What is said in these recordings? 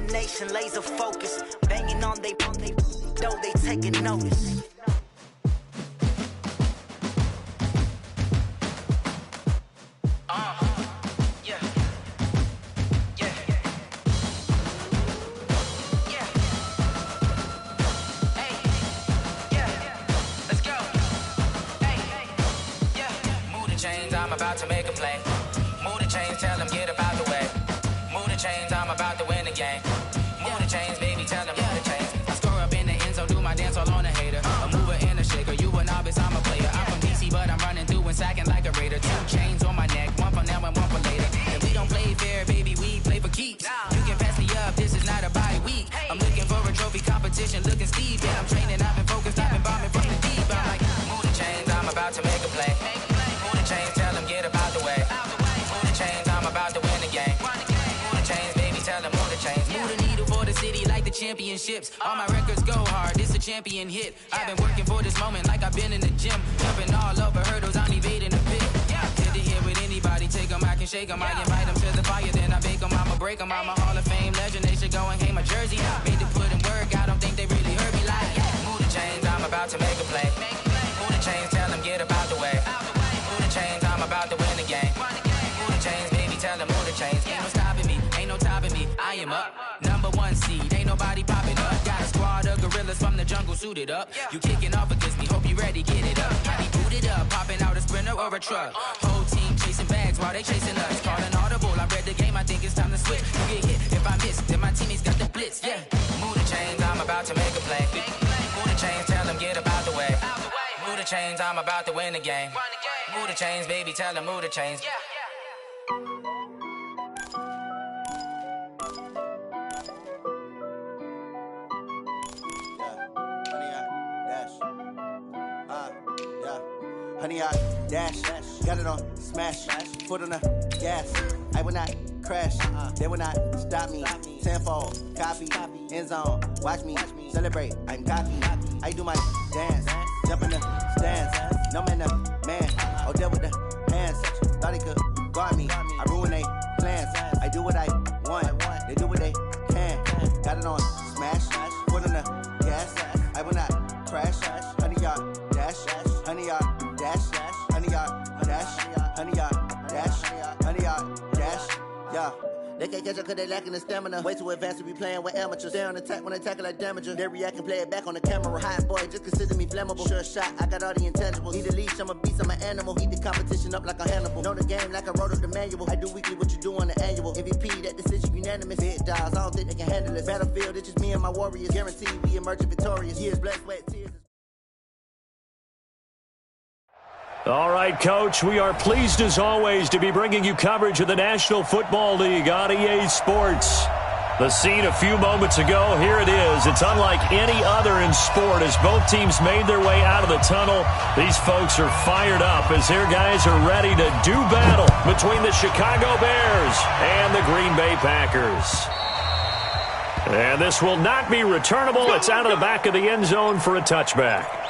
determination, laser focus. Banging on they though they taking notice. I'm about to make a play. Move the chains, tell them get about the way. Move the chains, I'm about to win the game. Move the chains, baby, tell them move the chains. I score up in the end zone, do my dance all on a hater. A mover and a shaker, you a novice, I'm a player. I'm from DC, but I'm running through and sacking like a raider. 2 chains on my neck, one for now and one for later. If we don't play fair, baby, we play for keeps. You can pass me up, this is not a bye week. I'm looking for a trophy competition, looking steep. Yeah, I'm training, I've been focused, I've been bombing from the deep. I'm like, move the chains, I'm about to make a play. Move the chains, tell them get about the way. Move the chains, I'm about to win the game. Move the chains, baby, tell them move the chains. Move the needle for the city like the championships. All my records go hard, this a champion hit. I've been working for this moment like I've been in the gym. Jumping all over hurdles, I'm evading the pit. Hit to hit with anybody, take them, I can shake them. I invite them to the fire, then I bake them, I'ma break them. I'm a Hall of Fame legend, they should go and hang my jersey. Made to put in work, I don't think they really heard me like, move the chains, I'm about to make a play. Move the chains, tell them get about the way. Move the chains, I'm about to win the game. Move the chains, baby, tell them move the chains. Ain't no stopping me, ain't no topping me. I am up, #1 seed, ain't nobody popping up. Got a squad of gorillas from the jungle suited up. You kicking off against me, hope you ready, get it up. I be booted up, popping out a sprinter or a truck. Whole team chasing bags while they chasing us. Calling audible, I read the game, I think it's time to switch. You get hit, if I miss, then my teammates got the blitz, yeah. Move the chains, I'm about to make a play. Move the chains, tell them get about the way. Move the chains, I'm about to win the game. Move the chains, baby, tell them move the chains. Honey, I dash, got it on smash, foot on the gas. I will not crash, they will not stop me. Tenfold, copy, end zone, watch me celebrate. I'm cocky, I do my dance, jump in the stands. No man, the man, oh, deal with the hands. Thought he could guard me, I ruin they plans. I do what I want, they do what they can. Got it on smash, foot on the gas. I will not crash, honey, y'all dash, honey, y'all dash, honey, y'all dash, honey, y'all dash, honey, y'all dash, yeah. They can't catch up cause they lacking the stamina. Way too advanced to be playing with amateurs. Stay on attack when they tackle like damager. They react and play it back on the camera. Hot boy, just consider me flammable. Sure shot, I got all the intangibles. Need a leash, I'm a beast, I'm an animal. Heat the competition up like a Hannibal. Know the game like I wrote up the manual. I do weekly what you do on the annual. MVP, that decision unanimous. Big dials, I don't think they can handle this. Battlefield, it's just me and my warriors. Guaranteed we emerging victorious. Years, blood, sweat, tears. All right, Coach, we are pleased as always to be bringing you coverage of the National Football League on EA Sports. The scene a few moments ago, here it is. It's unlike any other in sport as both teams made their way out of the tunnel. These folks are fired up as their guys are ready to do battle between the Chicago Bears and the Green Bay Packers. And this will not be returnable. It's out of the back of the end zone for a touchback.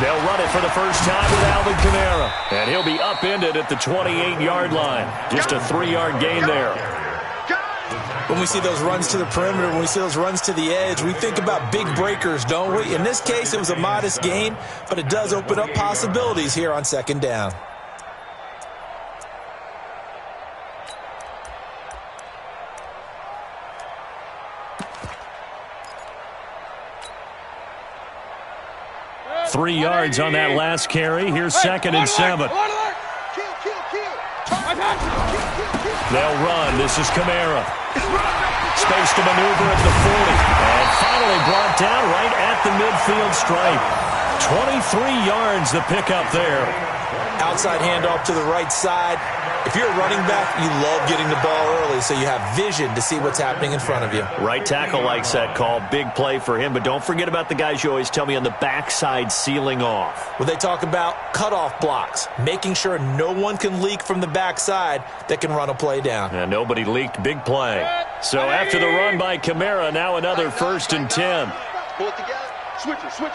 They'll run it for the first time with Alvin Kamara. And he'll be upended at the 28-yard line. Just a 3-yard gain there. When we see those runs to the perimeter, when we see those runs to the edge, we think about big breakers, don't we? In this case, it was a modest gain, but it does open up possibilities here on second down. Three yards on that last carry. Here's 2nd and 7. They'll run. This is Kamara. Space to maneuver at the 40. And finally brought down right at the midfield stripe. 23 yards the pickup there. Outside handoff to the right side. If you're a running back, you love getting the ball early so you have vision to see what's happening in front of you. Right tackle likes that call. Big play for him. But don't forget about the guys you always tell me on the backside sealing off. Well, they talk about cutoff blocks, making sure no one can leak from the backside that can run a play down. And nobody leaked. Big play. So after the run by Kamara, now another 1st and 10. Pull it together. Switch it. Come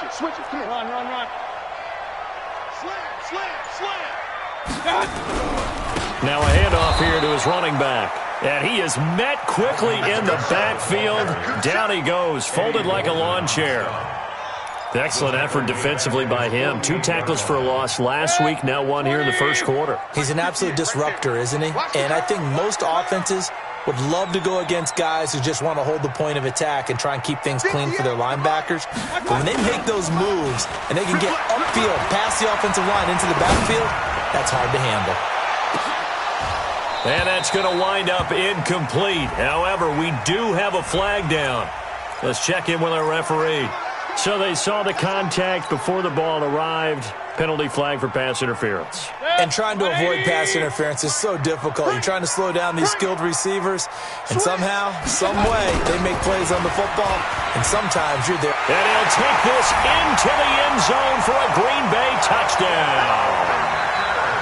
here. Run. Slam. Now a handoff here to his running back. And he is met quickly in the backfield. Down he goes, folded like a lawn chair. Excellent effort defensively by him. 2 tackles for a loss last week, now 1 here in the first quarter. He's an absolute disruptor, isn't he? And I think most offenses would love to go against guys who just want to hold the point of attack and try and keep things clean for their linebackers. But when they make those moves and they can get upfield, past the offensive line into the backfield, that's hard to handle. And that's going to wind up incomplete. However, we do have a flag down. Let's check in with our referee. So they saw the contact before the ball arrived. Penalty flag for pass interference. And trying to avoid pass interference is so difficult. You're trying to slow down these skilled receivers, and somehow, some way, they make plays on the football, and sometimes you're there. And he'll take this into the end zone for a Green Bay touchdown.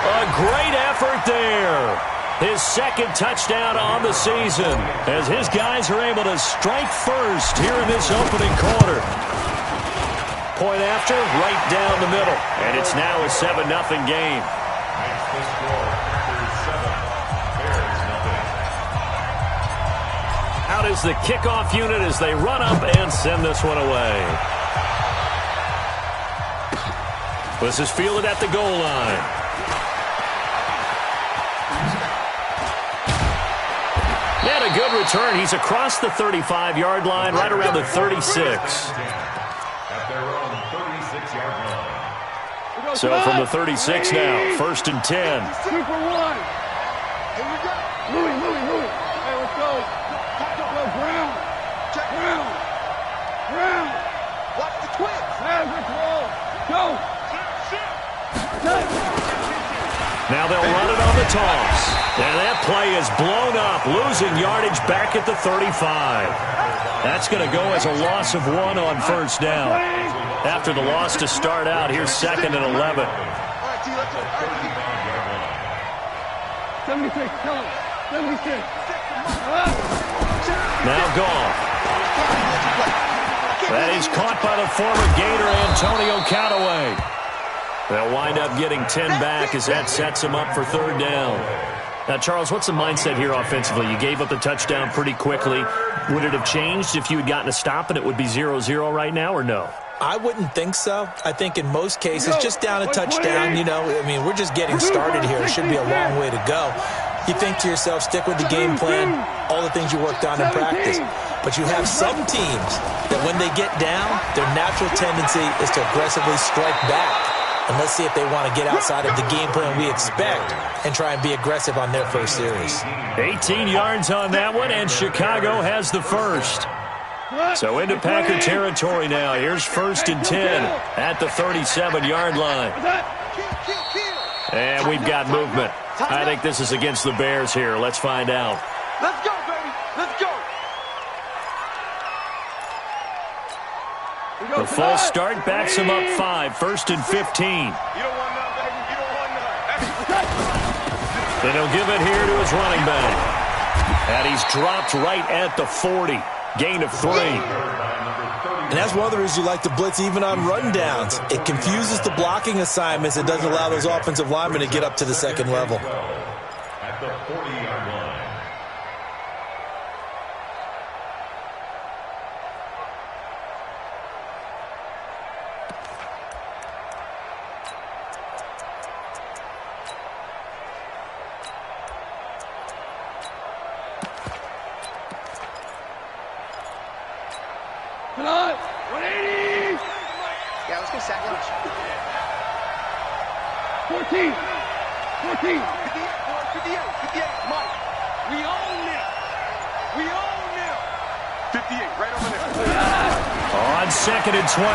A great effort there. His 2nd touchdown on the season as his guys are able to strike first here in this opening quarter. Point after, right down the middle. And it's now a 7-0 game. Out is the kickoff unit as they run up and send this one away. This is fielded at the goal line. And a good return. He's across the 35-yard line, right around the 36. So from the 36 now, 1st and 10. 2 for 1. Here we go. Louis. Hey, let's go. Go, Brown. Check Brown. Watch the twitch. Let's roll. Go. Now they'll run it on the toss. And that play is blown up, losing yardage back at the 35. That's going to go as a loss of 1 on 1st down. After the loss to start out, here's 2nd and 11. 76, come on. 76. Now Goff. That is caught by the former Gator Antonio Callaway. They'll wind up getting 10 back as that sets them up for 3rd down. Now, Charles, what's the mindset here offensively? You gave up the touchdown pretty quickly. Would it have changed if you had gotten a stop and it would be 0-0 right now, or no? I wouldn't think so. I think in most cases, just down a touchdown, we're just getting started here. It should be a long way to go. You think to yourself, stick with the game plan, all the things you worked on in practice. But you have some teams that when they get down, their natural tendency is to aggressively strike back. And let's see if they want to get outside of the game plan we expect and try and be aggressive on their first series. 18 yards on that one, and Chicago has the first. So into Packer territory now. Here's 1st and 10 at the 37-yard line. And we've got movement. I think this is against the Bears here. Let's find out. Let's go, baby. Let's go. The full start backs him up 5. 1st and 15. You don't want none, baby. You don't want none. And he'll give it here to his running back. And he's dropped right at the 40. Gain of 3. And that's one of the reasons you like to blitz even on rundowns. It confuses the blocking assignments. It doesn't allow those offensive linemen to get up to the 2nd level. At the 40-yard line. Come on. 180. Yeah, let's go sack lunch. 14. 14. 58. Mike. We own them. 58, right over there. On 2nd and 12,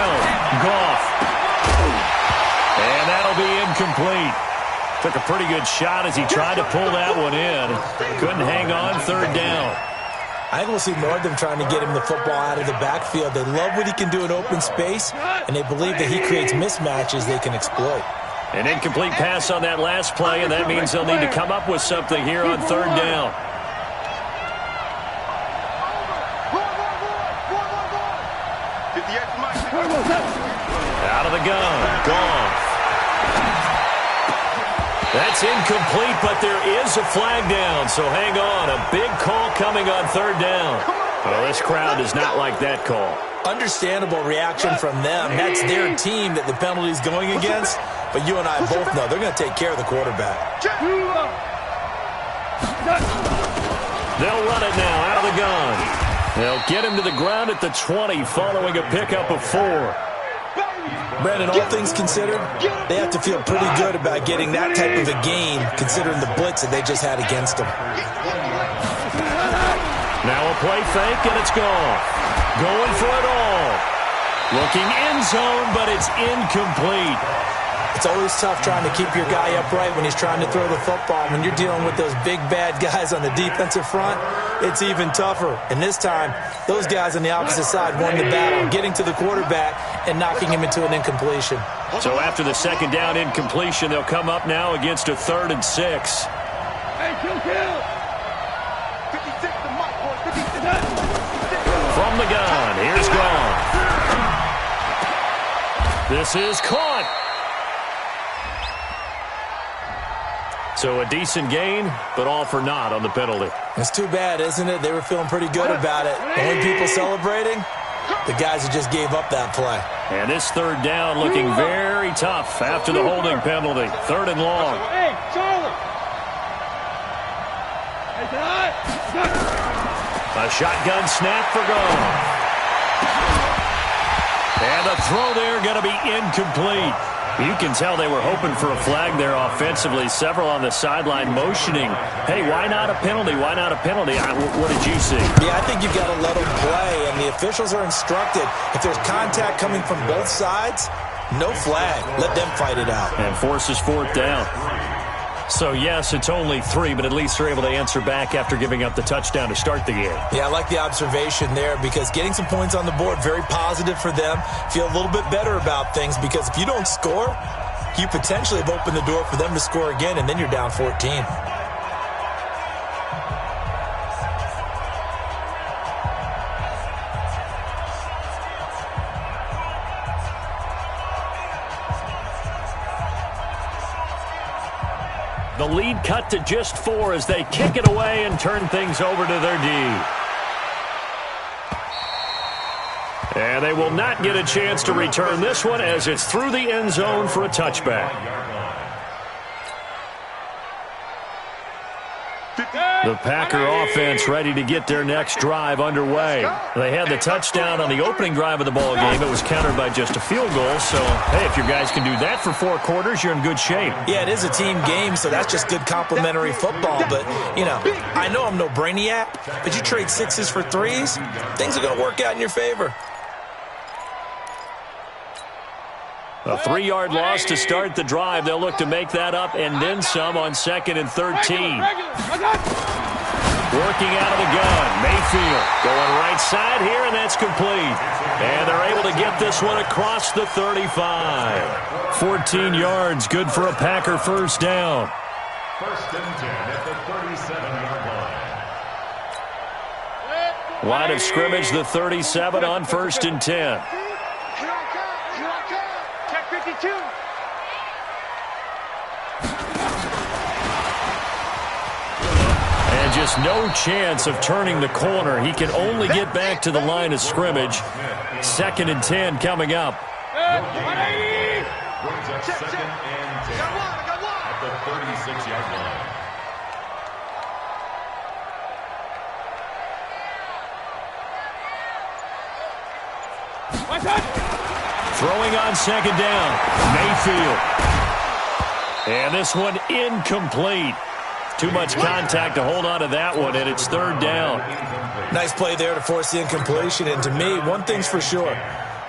Goff. And that'll be incomplete. Took a pretty good shot as he tried to pull that one in. Couldn't hang on, third down. I think we'll see more of them trying to get him the football out of the backfield. They love what he can do in open space, and they believe that he creates mismatches they can exploit. An incomplete pass on that last play, and that means they'll need to come up with something here on third down. Out of the gun. Gone. That's incomplete, but there is a flag down, so hang on. A big call coming on third down. Well, this crowd does not like that call. Understandable reaction from them. That's their team that the penalty's going against, but you and I both know they're going to take care of the quarterback. They'll run it now out of the gun. They'll get him to the ground at the 20 following a pickup of 4. Brandon, all things considered, they have to feel pretty good about getting that type of a gain considering the blitz that they just had against them. Now a play fake, and it's gone. Going for it all. Looking end zone, but it's incomplete. It's always tough trying to keep your guy upright when he's trying to throw the football. When you're dealing with those big, bad guys on the defensive front, it's even tougher. And this time, those guys on the opposite side won the battle, getting to the quarterback and knocking him into an incompletion. So after the second down incompletion, they'll come up now against a 3rd and 6. Hey, kill. 56 to Mike, boys. 56. From the gun, here's Gone. This is caught. So a decent gain, but all for naught on the penalty. It's too bad, isn't it? They were feeling pretty good about it. The only people celebrating, the guys who just gave up that play. And this third down looking very tough after the holding penalty. 3rd and long. Hey, Charlie. A shotgun snap for Gone. And the throw there going to be incomplete. You can tell they were hoping for a flag there offensively. Several on the sideline motioning, hey, why not a penalty? Why not a penalty? What did you see? Yeah, I think you've got to let them play, and the officials are instructed. If there's contact coming from both sides, no flag. Let them fight it out. And forces 4th down. So, yes, it's only 3, but at least they're able to answer back after giving up the touchdown to start the game. Yeah, I like the observation there because getting some points on the board, very positive for them. Feel a little bit better about things because if you don't score, you potentially have opened the door for them to score again, and then you're down 14. The lead cut to just 4 as they kick it away and turn things over to their D. And they will not get a chance to return this one as it's through the end zone for a touchback. The Packer offense ready to get their next drive underway. They had the touchdown on the opening drive of the ball game. It was countered by just a field goal. So, hey, if your guys can do that for 4 quarters, you're in good shape. Yeah, it is a team game, so that's just good complimentary football. But, you know, I know I'm no brainiac, but you trade 6s for 3s, things are going to work out in your favor. A 3-yard loss to start the drive. They'll look to make that up and then some on 2nd and 13. Working out of the gun. Mayfield going right side here, and that's complete. And they're able to get this one across the 35. 14 yards, good for a Packer first down. 1st and 10 at the 37-yard line. Line of scrimmage, the 37 on 1st and 10. Check 52. And just no chance of turning the corner. He can only get back to the line of scrimmage. 2nd and 10 coming up. Brings up 2nd and 10 at the 36-yard line. Throwing on 2nd down. Mayfield. And this one incomplete. Too much contact to hold on to that one, and it's 3rd down. Nice play there to force the incompletion. And to me, one thing's for sure.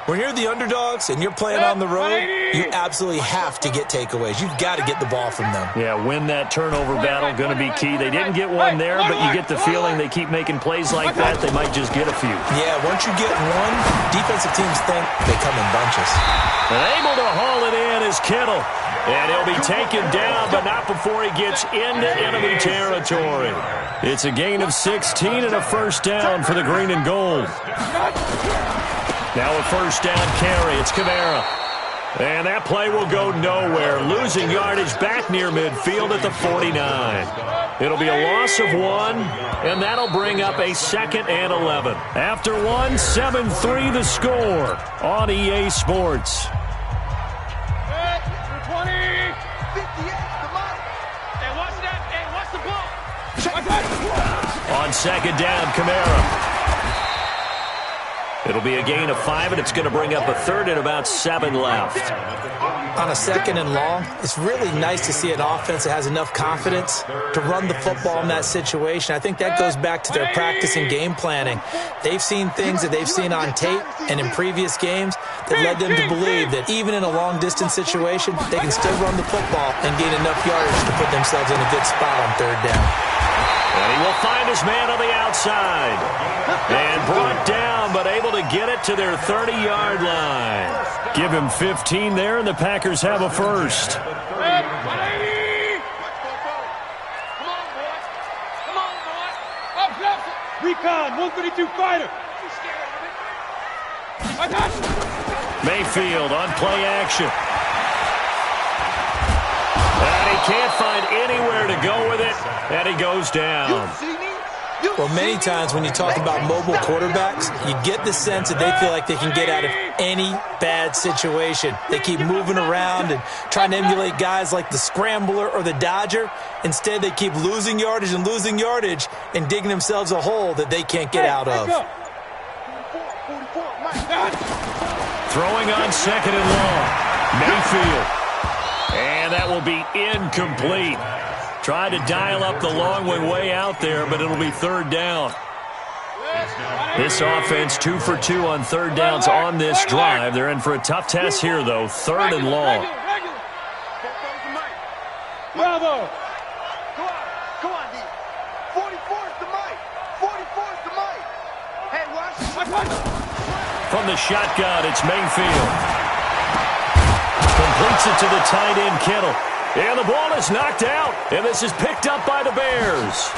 When you're the underdogs and you're playing on the road, you absolutely have to get takeaways. You've got to get the ball from them. Yeah, win that turnover battle, going to be key. They didn't get one there, but you get the feeling they keep making plays like that, they might just get a few. Yeah, once you get one, defensive teams think they come in bunches. And able to haul it in is Kittle. And he'll be taken down, but not before he gets into enemy territory. It's a gain of 16 and a first down for the green and gold. Now a first down carry. It's Kamara. And that play will go nowhere. Losing yardage back near midfield at the 49. It'll be a loss of 1, and that'll bring up a 2nd and 11. After 1, 7-3 the score on EA Sports. 20, 58, come on. Hey, watch that. Hey, watch the ball. On 2nd down, Kamara. It'll be a gain of 5, and it's going to bring up a 3rd and about 7 left. On a 2nd and long, it's really nice to see an offense that has enough confidence to run the football in that situation. I think that goes back to their practice and game planning. They've seen things that they've seen on tape and in previous games that led them to believe that even in a long-distance situation, they can still run the football and gain enough yardage to put themselves in a good spot on 3rd down. And he will find his man on the outside. And brought down, but able to get it to their 30-yard line. Give him 15 there, and the Packers have a first. Come on, boy. Up. Recon, 132 fighter. Mayfield on play action. And he can't find anywhere to go with it, and he goes down. Well, many times when you talk about mobile quarterbacks, you get the sense that they feel like they can get out of any bad situation. They keep moving around and trying to emulate guys like the Scrambler or the Dodger. Instead, they keep losing yardage and digging themselves a hole that they can't get out of. Throwing on 2nd and long. Mayfield. And that will be incomplete. Tried to dial up the long one way out there, but it'll be 3rd down. This offense 2 for 2 on 3rd downs on this drive. They're in for a tough test here, though. 3rd and long. Bravo. Come on, D. 44's the mic. 44's the mic. Hey, watch. From the shotgun, it's Mayfield. Completes it to the tight end, Kittle. And the ball is knocked out, and this is picked up by the Bears.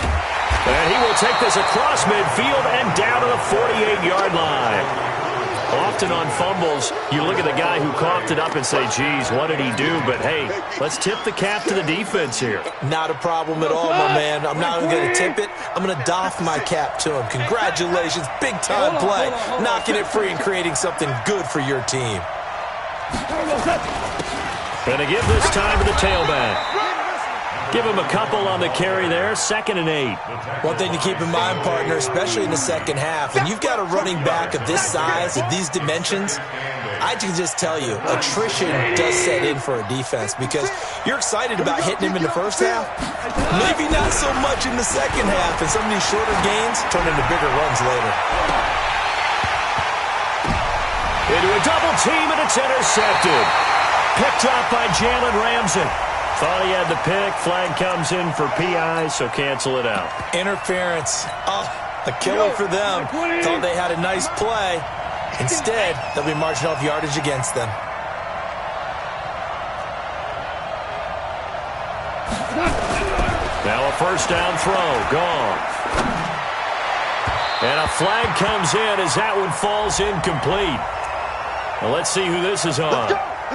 And he will take this across midfield and down to the 48-yard line. Often on fumbles, you look at the guy who coughed it up and say, geez, what did he do? But, hey, let's tip the cap to the defense here. Not a problem at all, my man. I'm not even going to tip it. I'm going to doff my cap to him. Congratulations, big-time play. Knocking it free and creating something good for your team. Going to give this time to the tailback. Give him a couple on the carry there, 2nd and 8. One thing to keep in mind, partner, especially in the second half, when you've got a running back of this size, of these dimensions, I can just tell you, attrition does set in for a defense because you're excited about hitting him in the first half. Maybe not so much in the second half, and some of these shorter gains turn into bigger runs later. Into a double team, and it's intercepted. Picked up by Jalen Ramsey. Thought he had the pick. Flag comes in for PI, so cancel it out. Interference. Oh, a killer for them. Thought they had a nice play. Instead, they'll be marching off yardage against them. Now a first down throw. Gone. And a flag comes in as that one falls incomplete. Well, let's see who this is on.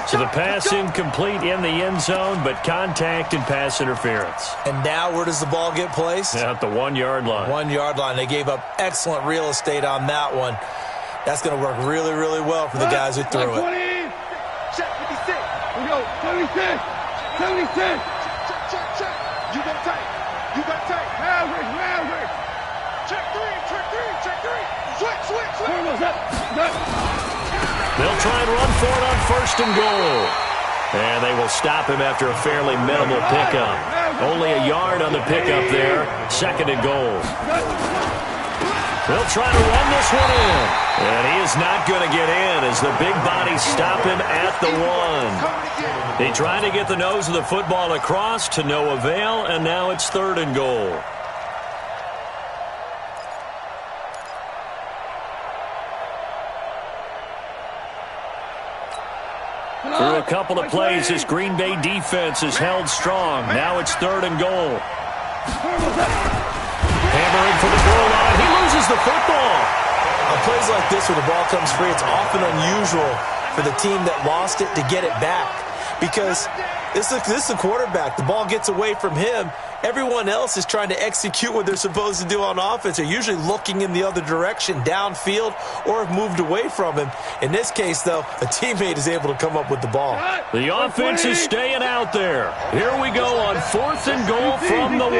So the pass incomplete in the end zone, but contact and pass interference. And now where does the ball get placed? At the 1-yard line. 1-yard line. They gave up excellent real estate on that one. That's going to work really, really well for the guys who threw it. Check 56. We go. 76. 76. Check. You got tight. Average. Check 3. Switch. They'll try and run for it on 1st and goal. And they will stop him after a fairly minimal pickup. Only a yard on the pickup there. 2nd and goal. They'll try to run this one in. And he is not going to get in as the big bodies stop him at the 1. They tried to get the nose of the football across to no avail, and now it's 3rd and goal. Through a couple of plays, this Green Bay defense is held strong. Now it's 3rd and goal. Hammering for the goal line. He loses the football. On plays like this where the ball comes free, it's often unusual for the team that lost it to get it back. Because this is a quarterback. The ball gets away from him. Everyone else is trying to execute what they're supposed to do on offense. They're usually looking in the other direction, downfield, or have moved away from him. In this case, though, a teammate is able to come up with the ball. The offense is staying out there. Here we go on 4th and goal from the 1.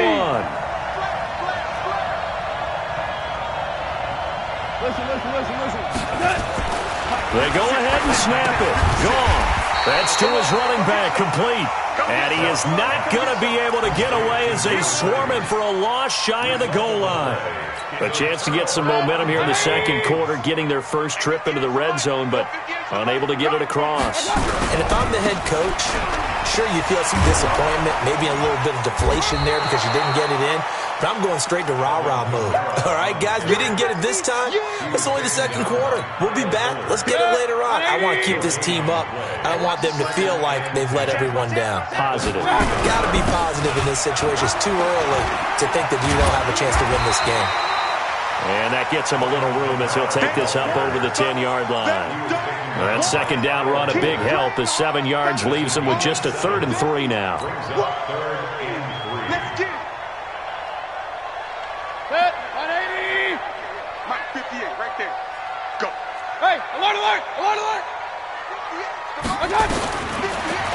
Listen. They go ahead and snap it. Gone. That's to his running back, complete. And he is not going to be able to get away as they swarm him for a loss shy of the goal line. A chance to get some momentum here in the second quarter, getting their first trip into the red zone, but unable to get it across. And if I'm the head coach, sure you feel some disappointment, maybe a little bit of deflation there because you didn't get it in. But I'm going straight to rah-rah mode. All right, guys, we didn't get it this time. It's only the second quarter. We'll be back. Let's get it later on. I want to keep this team up. I don't want them to feel like they've let everyone down. Positive. Got to be positive in this situation. It's too early to think that you don't have a chance to win this game. And that gets him a little room as he'll take this up over the 10-yard line. That second down run, a big help as 7 yards leaves him with just a 3rd and 3 now. Let's get it. Set, 180. Mike 58, right there. Go. Hey, alert.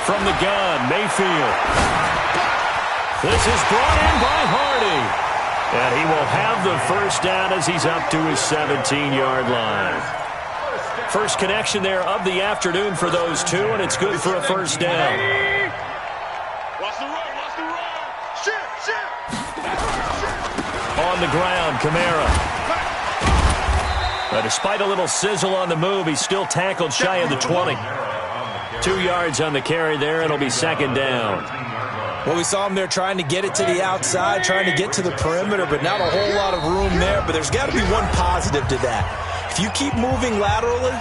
From the gun, Mayfield. This is brought in by Hardy. And he will have the first down as he's up to his 17-yard line. First connection there of the afternoon for those two, and it's good for a first down. Watch the run. Shit. On the ground, Kamara. But despite a little sizzle on the move, he's still tackled shy of the 20. 2 yards on the carry there, and it'll be second down. Well, we saw him there trying to get it to the outside, trying to get to the perimeter, but not a whole lot of room there. But there's got to be one positive to that. If you keep moving laterally,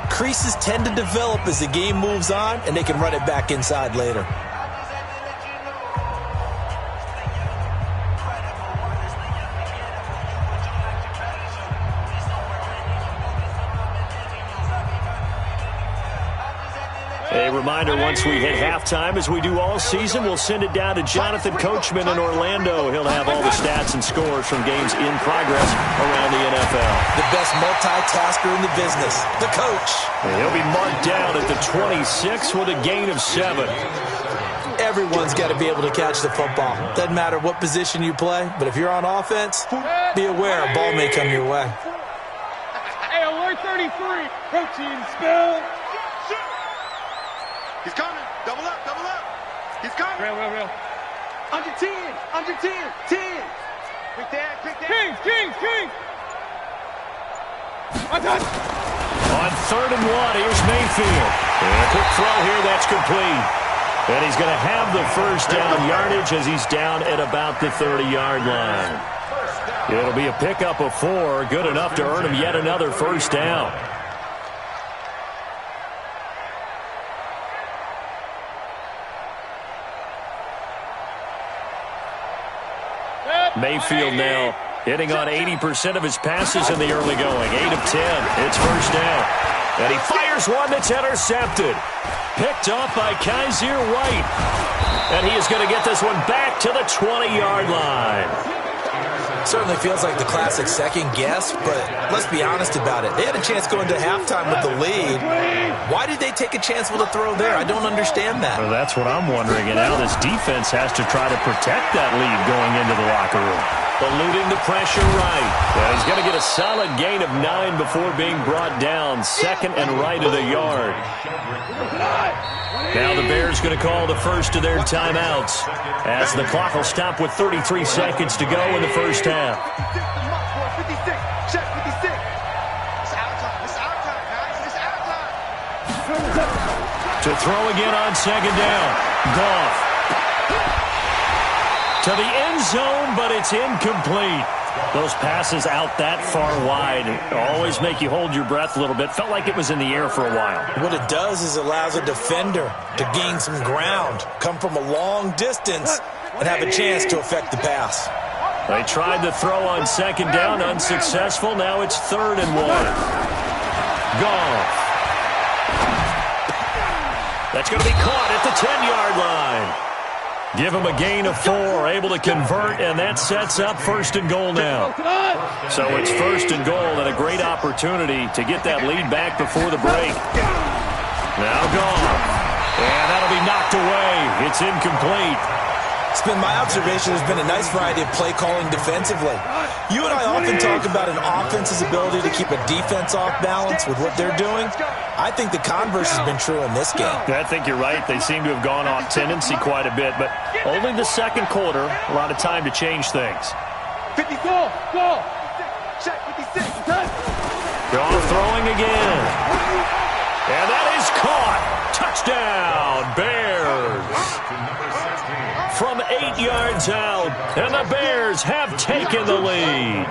creases tend to develop as the game moves on, and they can run it back inside later. A reminder, once we hit halftime, as we do all season, we'll send it down to Jonathan Coachman in Orlando. He'll have all the stats and scores from games in progress around the NFL. The best multitasker in the business, the coach. And he'll be marked down at the 26 with a gain of 7. Everyone's got to be able to catch the football. Doesn't matter what position you play, but if you're on offense, be aware a ball may come your way. Hey, alert 33. Protein spill. He's coming. Double up. He's coming. Real. Under 10. 10. Quick that. Kings. On 3rd and 1, here's Mayfield. And a quick throw here, that's complete. And he's going to have the first down yardage as he's down at about the 30-yard line. It'll be a pickup of 4, good enough to earn him yet another first down. Mayfield now hitting on 80% of his passes in the early going. 8 of 10. It's first down. And he fires one that's intercepted. Picked off by Kaiser White. And he is going to get this one back to the 20-yard line. Certainly feels like the classic second guess, but let's be honest about it. They had a chance going to halftime with the lead. Why did they take a chance with a throw there? I don't understand that. Well, that's what I'm wondering. And now this defense has to try to protect that lead going into the locker room. Eluding the pressure right. Yeah, he's going to get a solid gain of 9 before being brought down. Second and right of the yard. Now the Bears going to call the first of their timeouts as the clock will stop with 33 seconds to go in the first half. To throw again on second down. Goff. To the end zone, but it's incomplete. Those passes out that far wide always make you hold your breath a little bit. Felt like it was in the air for a while. What it does is allows a defender to gain some ground, come from a long distance, and have a chance to affect the pass. They tried to throw on second down, unsuccessful. Now it's 3rd and 1. Goff. That's going to be caught at the 10-yard line. Give him a gain of 4, able to convert, and that sets up 1st and goal now. So it's 1st and goal, and a great opportunity to get that lead back before the break. Now Goff. And that'll be knocked away. It's incomplete. It's been my observation there's been a nice variety of play calling defensively. You and I often talk about an offense's ability to keep a defense off balance with what they're doing. I think the converse has been true in this game. I think you're right. They seem to have gone off tendency quite a bit, but only the second quarter, a lot of time to change things. 54, go. Check 56, done. Goff throwing again. And that is caught. Touchdown, Bears. From 8 yards out, and the Bears have taken the lead.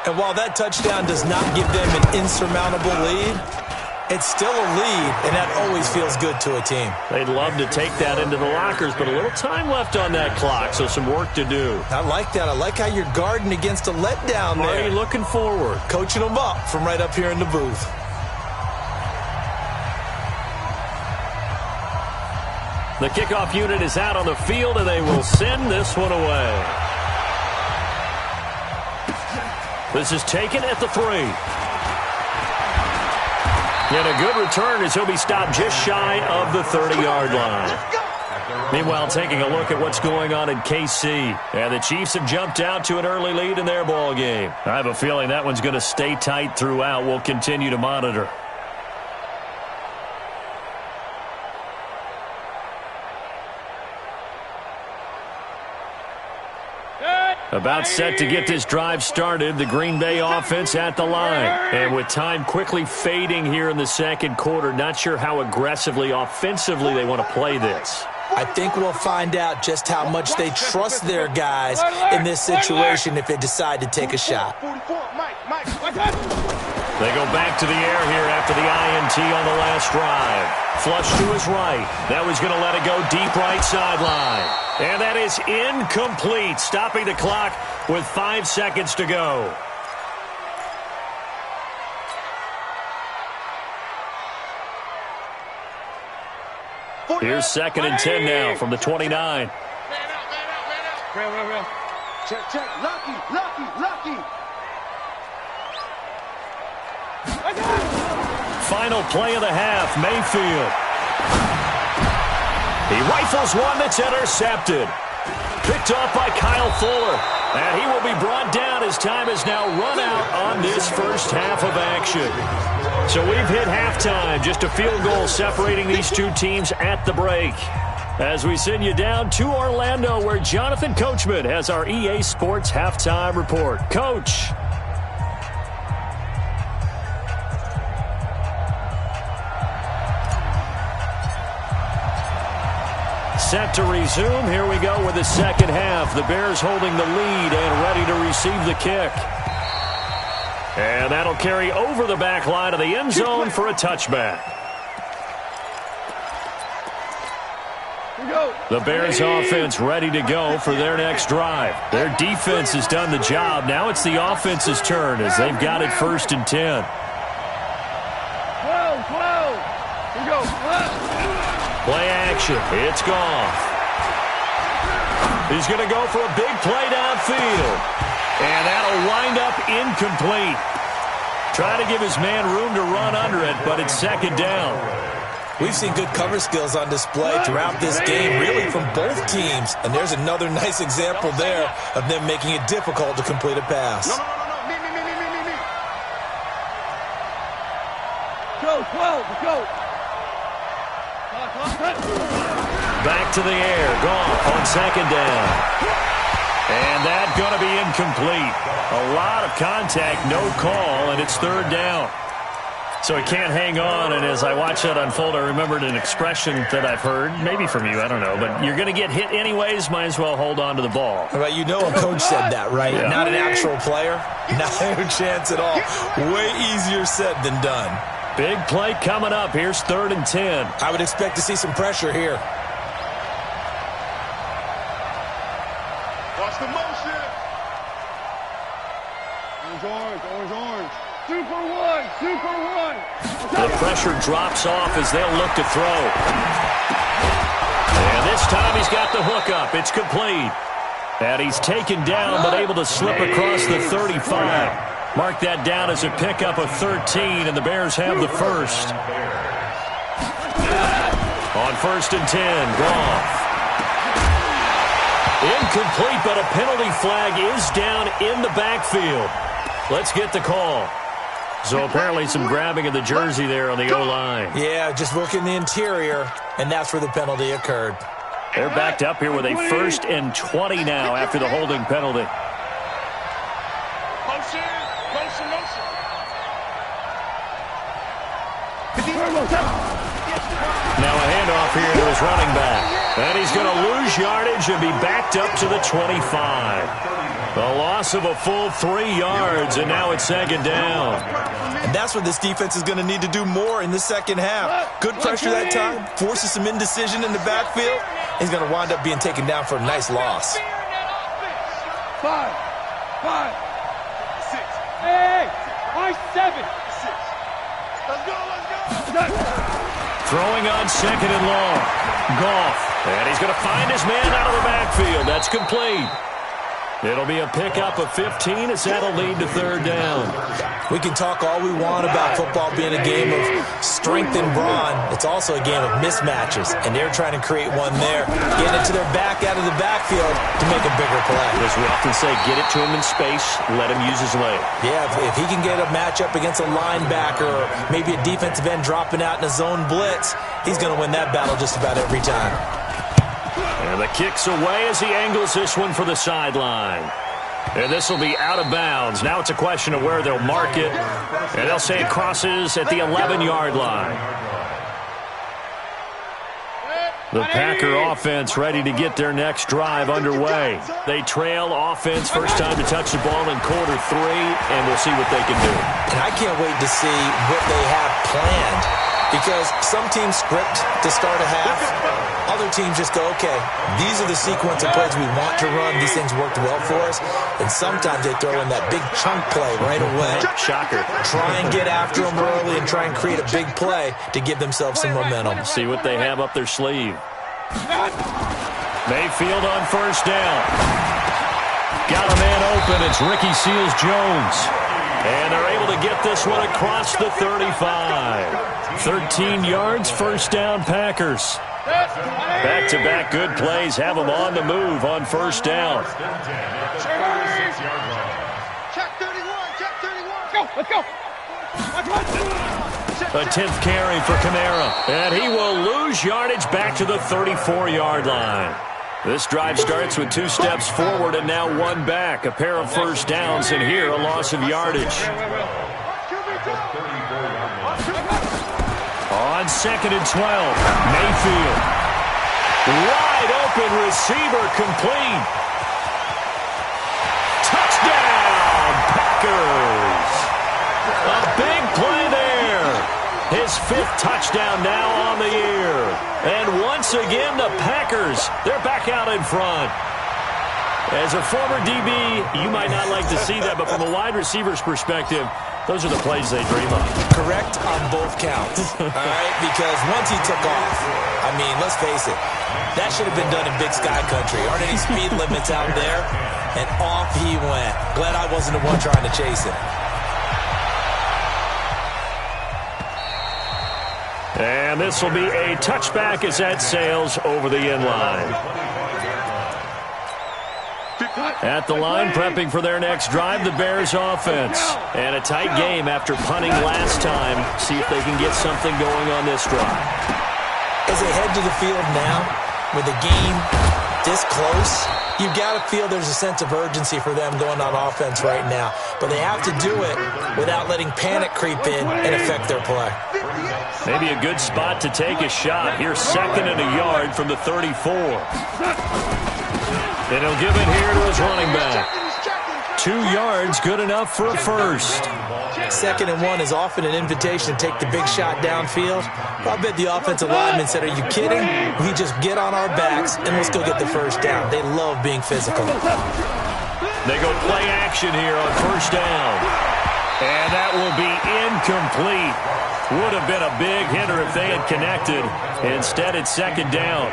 And while that touchdown does not give them an insurmountable lead, it's still a lead, and that always feels good to a team. They'd love to take that into the lockers, but a little time left on that clock, so some work to do. I like that. I like how you're guarding against a letdown there. Already looking forward. Coaching them up from right up here in the booth. The kickoff unit is out on the field, and they will send this one away. This is taken at the 3. And a good return as he'll be stopped just shy of the 30-yard line. Meanwhile, taking a look at what's going on in KC. And the Chiefs have jumped out to an early lead in their ball game. I have a feeling that one's going to stay tight throughout. We'll continue to monitor. About set to get this drive started, the Green Bay offense at the line. And with time quickly fading here in the second quarter, not sure how aggressively, offensively they want to play this. I think we'll find out just how much they trust their guys in this situation if they decide to take a shot. They go back to the air here after the INT on the last drive. Flush to his right. That was going to let it go deep right sideline. And that is incomplete, stopping the clock with 5 seconds to go. Here's 2nd and 10 now from the 29. Man out. Real. Check. Lucky. Final play of the half, Mayfield. He rifles one that's intercepted. Picked off by Kyle Fuller. And he will be brought down as time has now run out on this first half of action. So we've hit halftime. Just a field goal separating these two teams at the break. As we send you down to Orlando, where Jonathan Coachman has our EA Sports halftime report. Coach. Set to resume. Here we go with the second half. The Bears holding the lead and ready to receive the kick. And that'll carry over the back line of the end zone for a touchback. The Bears offense ready to go for their next drive. Their defense has done the job. Now it's the offense's turn as they've got it 1st and 10. 12. Here we go. Play action. It's Goff. He's going to go for a big play downfield. And that'll wind up incomplete. Trying to give his man room to run under it, but it's 2nd down. We've seen good cover skills on display throughout this game, really from both teams. And there's another nice example there of them making it difficult to complete a pass. No. Me. Go. Back to the air. Goff on 2nd down. And that's going to be incomplete. A lot of contact, no call, and it's 3rd down. So he can't hang on, and as I watch that unfold, I remembered an expression that I've heard, maybe from you, I don't know, but you're going to get hit anyways, might as well hold on to the ball. Well, you know a coach said that, right? Yeah. Not an actual player. Not a chance at all. Way easier said than done. Big play coming up. Here's 3rd and 10. I would expect to see some pressure here. Watch the motion. Orange. Super one. The pressure drops off as they'll look to throw. And this time he's got the hook up. It's complete. And he's taken down but able to slip across the 35. Mark that down as a pickup of 13, and the Bears have the first. On 1st and 10, Goff. Incomplete, but a penalty flag is down in the backfield. Let's get the call. So apparently some grabbing of the jersey there on the O-line. Yeah, just working the interior, and that's where the penalty occurred. They're backed up here with a 1st and 20 now after the holding penalty. Motion. Now a handoff here to his running back. And he's going to lose yardage and be backed up to the 25. A loss of a full 3 yards, and now it's 2nd down. And that's what this defense is going to need to do more in the second half. Good pressure that time, forces some indecision in the backfield. He's going to wind up being taken down for a nice loss. 5, 6, 8, 7, 6. Let's go. Throwing on 2nd and long. Goff. And he's going to find his man out of the backfield. That's complete. It'll be a pickup of 15 as that'll lead to 3rd down. We can talk all we want about football being a game of strength and brawn. It's also a game of mismatches, and they're trying to create one there. Getting it to their back out of the backfield to make a bigger play. As we often say, get it to him in space, let him use his leg. Yeah, if he can get a matchup against a linebacker or maybe a defensive end dropping out in a zone blitz, he's going to win that battle just about every time. And the kick's away as he angles this one for the sideline. And this will be out of bounds. Now it's a question of where they'll mark it. And they'll say it crosses at the 11-yard line. The Packer offense ready to get their next drive underway. They trail offense, first time to touch the ball in quarter 3, and we'll see what they can do. And I can't wait to see what they have planned. Because some teams script to start a half. Other teams just go, okay, these are the sequence of plays we want to run. These things worked well for us. And sometimes they throw in that big chunk play right away. Shocker. Try and get after them early and try and create a big play to give themselves some momentum. See what they have up their sleeve. Mayfield on 1st down. Got a man open. It's Ricky Seals-Jones. And they're able to get this one across the 35. 13 yards, 1st down, Packers. Back-to-back good plays have them on the move on 1st down. Check 31. Go. Let's go. A 10th carry for Kamara. And he will lose yardage back to the 34-yard line. This drive starts with 2 steps forward and now 1 back. A pair of 1st downs, and here a loss of yardage. On 2nd and 12, Mayfield. Wide open receiver complete. Touchdown, Packers. A big play there. His 5th touchdown now on the year. And once again, the Packers, they're back out in front. As a former DB, you might not like to see that, but from a wide receiver's perspective, those are the plays they dream of. Correct on both counts. All right? Because once he took off, I mean, let's face it, that should have been done in Big Sky Country. Aren't any speed limits out there? And off he went. Glad I wasn't the one trying to chase him. And this will be a touchback as that sails over the end line. At the line, prepping for their next drive, the Bears offense. And a tight game after punting last time. See if they can get something going on this drive. As they head to the field now, with the game this close, you got to feel there's a sense of urgency for them going on offense right now. But they have to do it without letting panic creep in and affect their play. Maybe a good spot to take a shot. Here's 2nd and a yard from the 34. And he'll give it here to his running back. 2 yards, good enough for a first. 2nd and 1 is often an invitation to take the big shot downfield. I bet the offensive lineman said, are you kidding? We just get on our backs and let's go get the first down. They love being physical. They go play action here on first down. And that will be incomplete. Would have been a big hitter if they had connected. Instead, it's 2nd down.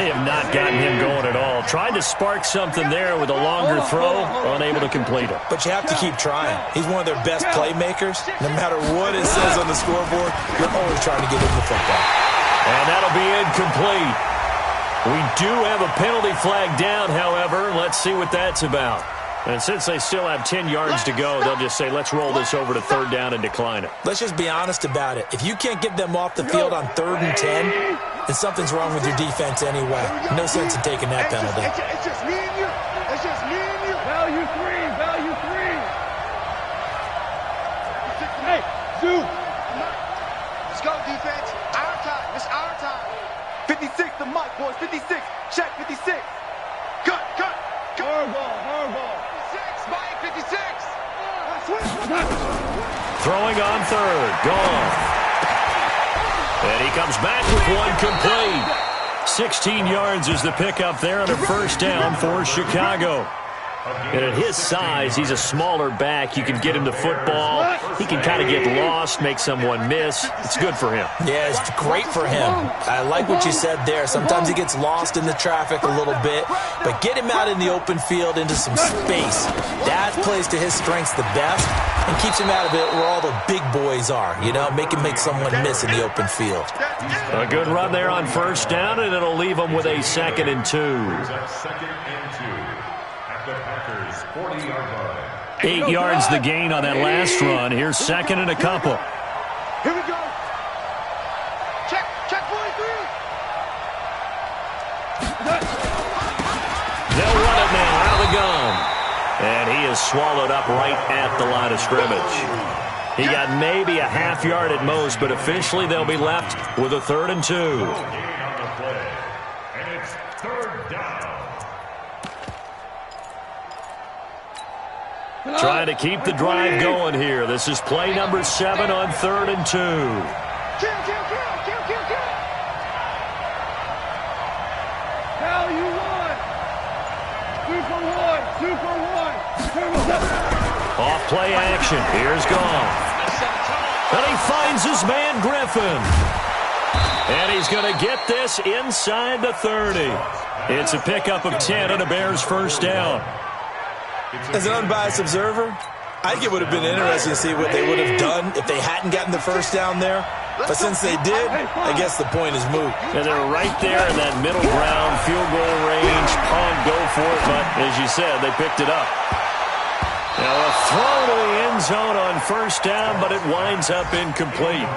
They have not gotten him going at all. Tried to spark something there with a longer throw, unable to complete it. But you have to keep trying. He's one of their best playmakers. No matter what it says on the scoreboard, you're always trying to get him the football. And that'll be incomplete. We do have a penalty flag down, however. Let's see what that's about. And since they still have 10 yards to go, they'll just say, let's roll this over to 3rd down and decline it. Let's just be honest about it. If you can't get them off the field on 3rd and 10, then something's wrong with your defense anyway. No sense in taking that penalty. It's just me and you. It's just me and you. Value 3. Value 3. Hey, Zoo. Let's go, defense. Our time. It's our time. 56, the mic, boys. 56. Check, 56. Cut. Hardball. 56, Mike, 56. Throwing on 3rd. Gone. And he comes back with one complete. 16 yards is the pickup there on a first down for Chicago. And at his size, he's a smaller back. You can get him the football. He can kind of get lost, make someone miss. It's good for him. Yeah, it's great for him. I like what you said there. Sometimes he gets lost in the traffic a little bit, but get him out in the open field into some space. That plays to his strengths the best and keeps him out of it where all the big boys are, make him make someone miss in the open field. A good run there on first down, and it'll leave him with a 2nd and 2. 2nd and 2. The Packers 40-yard line. 8 yards the gain on that last run. Here's 2nd and a couple. Here we go. Check 43. They'll run it now out of the gun. And he is swallowed up right at the line of scrimmage. He got maybe a half yard at most, but officially they'll be left with a 3rd and 2. Gain on the play. And it's 3rd down. Trying to keep the drive going here. This is play number 7 on 3rd and 2. Kill. Value 1. Super 1. Off play action. Here's Goff. And he finds his man Griffin. And he's going to get this inside the 30. It's a pickup of 10 and a Bears first down. As an unbiased observer, I think it would have been interesting to see what they would have done if they hadn't gotten the first down there. But since they did, I guess the point is moot. And they're right there in that middle ground, field goal range, punt, go for it. But as you said, they picked it up. Now a throw to the end zone on first down, but it winds up incomplete.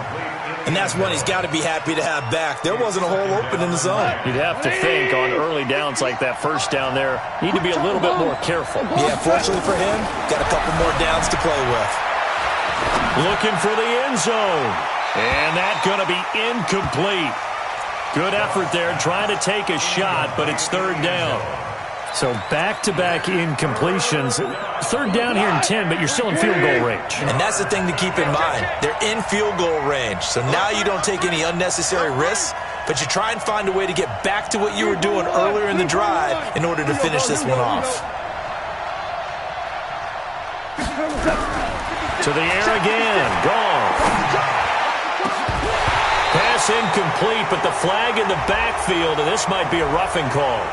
And that's one he's got to be happy to have back. There wasn't a hole open in the zone. You'd have to think on early downs like that first down there, need to be a little bit more careful. Yeah, fortunately for him, got a couple more downs to play with. Looking for the end zone. And that's going to be incomplete. Good effort there, trying to take a shot, but it's 3rd down. So back-to-back incompletions. 3rd down here in 10, but you're still in field goal range. And that's the thing to keep in mind. They're in field goal range. So now you don't take any unnecessary risks, but you try and find a way to get back to what you were doing earlier in the drive in order to finish this one off. To the air again. Gone. Pass incomplete, but the flag in the backfield, and this might be a roughing call.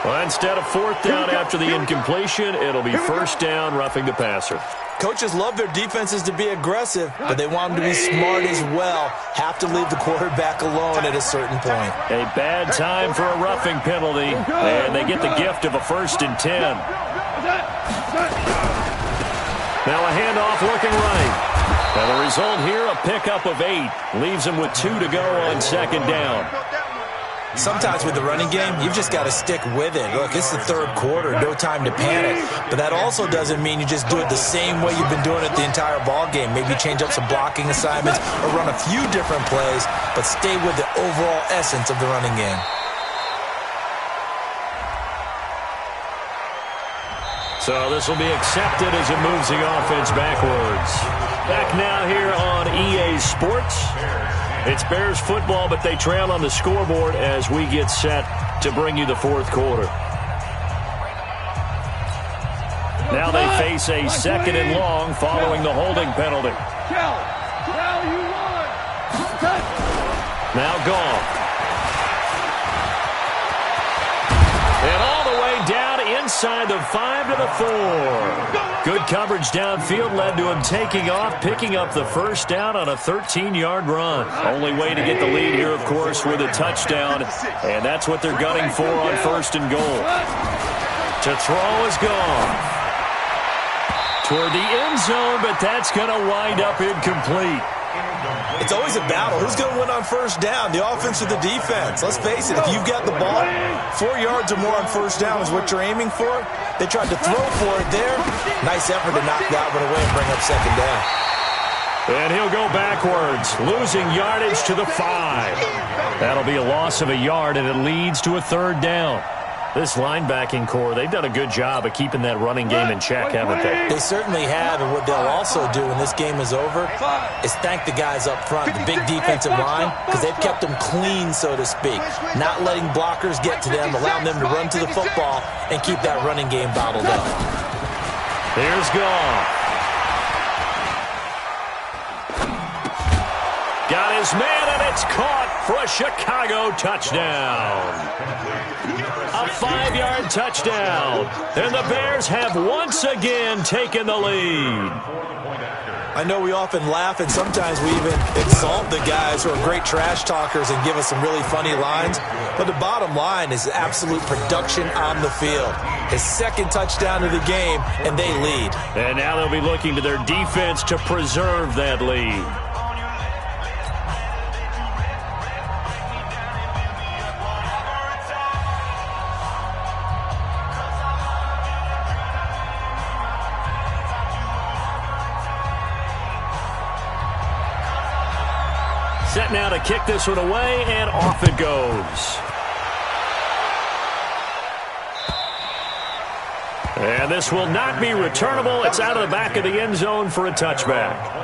Well, instead of 4th down after the incompletion, it'll be first down, roughing the passer. Coaches love their defenses to be aggressive, but they want them to be smart as well. Have to leave the quarterback alone at a certain point. A bad time for a roughing penalty, and they get the gift of a 1st and 10. Now a handoff looking right. And the result here, a pickup of 8. Leaves him with 2 to go on 2nd down. Sometimes with the running game, you've just got to stick with it. Look, it's the third quarter, no time to panic. But that also doesn't mean you just do it the same way you've been doing it the entire ball game. Maybe change up some blocking assignments or run a few different plays, but stay with the overall essence of the running game. So this will be accepted as it moves the offense backwards. Back now here on EA Sports. It's Bears football, but they trail on the scoreboard as we get set to bring you the fourth quarter. Now they face a second and long following the holding penalty. Now gone. And all the way down inside the 5 to the 4. Good coverage downfield led to him taking off, picking up the first down on a 13-yard run. Only way to get the lead here, of course, with a touchdown. And that's what they're gunning for on first and goal. To throw is gone. Toward the end zone, but that's going to wind up incomplete. It's always a battle. Who's going to win on first down, the offense or the defense? Let's face it, if you've got the ball, 4 yards or more on first down is what you're aiming for. They tried to throw for it there. Nice effort to knock that one away and bring up second down. And he'll go backwards, losing yardage to the 5. That'll be a loss of a yard, and it leads to a third down. This linebacking core, they've done a good job of keeping that running game in check, haven't they? They certainly have, and what they'll also do when this game is over is thank the guys up front, the big defensive line, because they've kept them clean, so to speak. Not letting blockers get to them, allowing them to run to the football and keep that running game bottled up. Here's Goff. Got his man, and it's caught for a Chicago touchdown. A 5-yard touchdown. And the Bears have once again taken the lead. I know we often laugh, and sometimes we even insult the guys who are great trash talkers and give us some really funny lines. But the bottom line is absolute production on the field. His second touchdown of the game, and they lead. And now they'll be looking to their defense to preserve that lead. Set now to kick this one away, and off it goes. And this will not be returnable. It's out of the back of the end zone for a touchback.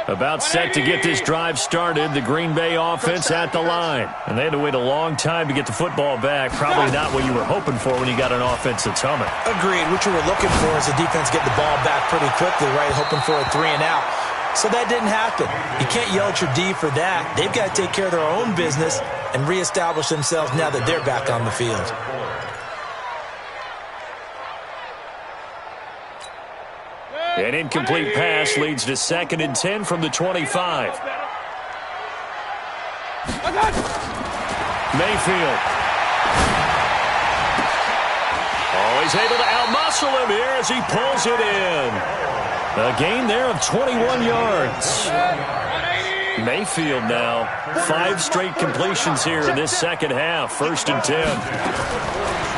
About set to get this drive started, the Green Bay offense at the line. And they had to wait a long time to get the football back. Probably not what you were hoping for when you got an offense that's humming. Agreed. What you were looking for is the defense get the ball back pretty quickly, right? Hoping for a 3 and out. So that didn't happen. You can't yell at your D for that. They've got to take care of their own business and reestablish themselves now that they're back on the field. An incomplete pass leads to 2nd and 10 from the 25. Mayfield. Oh, he's able to outmuscle him here as he pulls it in. A gain there of 21 yards. Mayfield now, 5 straight completions here in this second half. 1st and 10.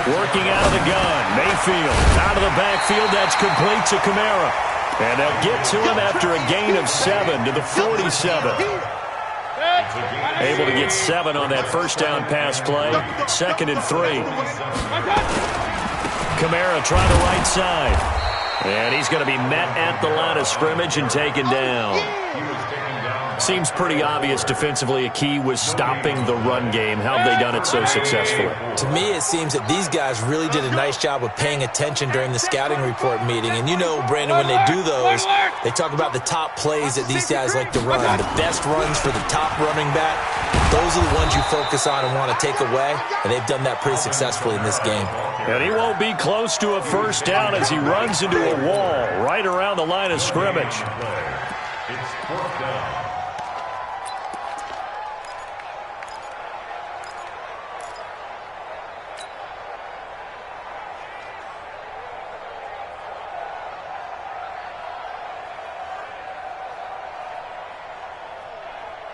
Working out of the gun. Mayfield out of the backfield. That's complete to Kamara. And they'll get to him after a gain of 7 to the 47. Able to get 7 on that first down pass play. 2nd and 3. Kamara trying the right side. And he's going to be met at the line of scrimmage and taken down. Seems pretty obvious defensively a key was stopping the run game. How have they done it so successfully? To me, it seems that these guys really did a nice job of paying attention during the scouting report meeting. And you know, Brandon, when they do those, they talk about the top plays that these guys like to run. The best runs for the top running back, those are the ones you focus on and want to take away. And they've done that pretty successfully in this game. And he won't be close to a first down as he runs into a wall right around the line of scrimmage. It's 4th down.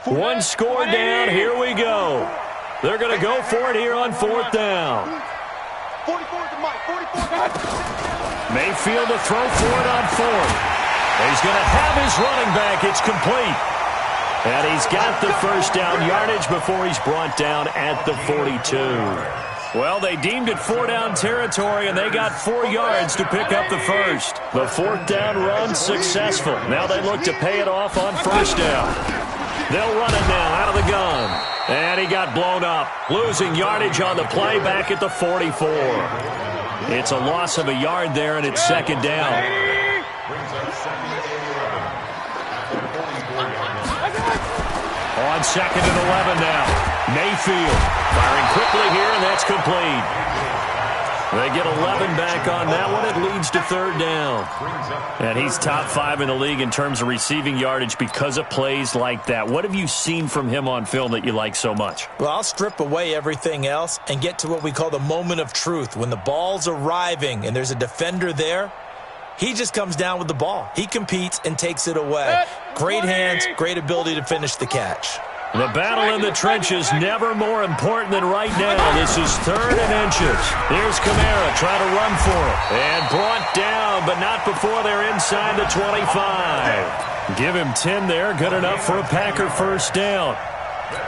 One score down. Here we go. They're going to go for it here on 4th down. 44 to Mike. 44. Mayfield to throw for it on 4th. He's going to have his running back. It's complete. And he's got the first down yardage before he's brought down at the 42. Well, they deemed it 4-down territory, and they got 4 yards to pick up the first. The 4th down run successful. Now they look to pay it off on 1st down. They'll run it now out of the gun. And he got blown up, losing yardage on the play back at the 44. It's a loss of a yard there, and it's 2nd down. On 2nd and 11 now. Mayfield firing quickly here, and that's complete. They get 11 back on that one. It leads to 3rd down. And he's top 5 in the league in terms of receiving yardage because of plays like that. What have you seen from him on film that you like so much? Well, I'll strip away everything else and get to what we call the moment of truth. When the ball's arriving and there's a defender there, he just comes down with the ball. He competes and takes it away. Great hands, great ability to finish the catch. The battle in the trenches never more important than right now. This is 3rd and inches. Here's Kamara trying to run for it. And brought down, but not before they're inside the 25. Give him 10 there. Good enough for a Packer first down.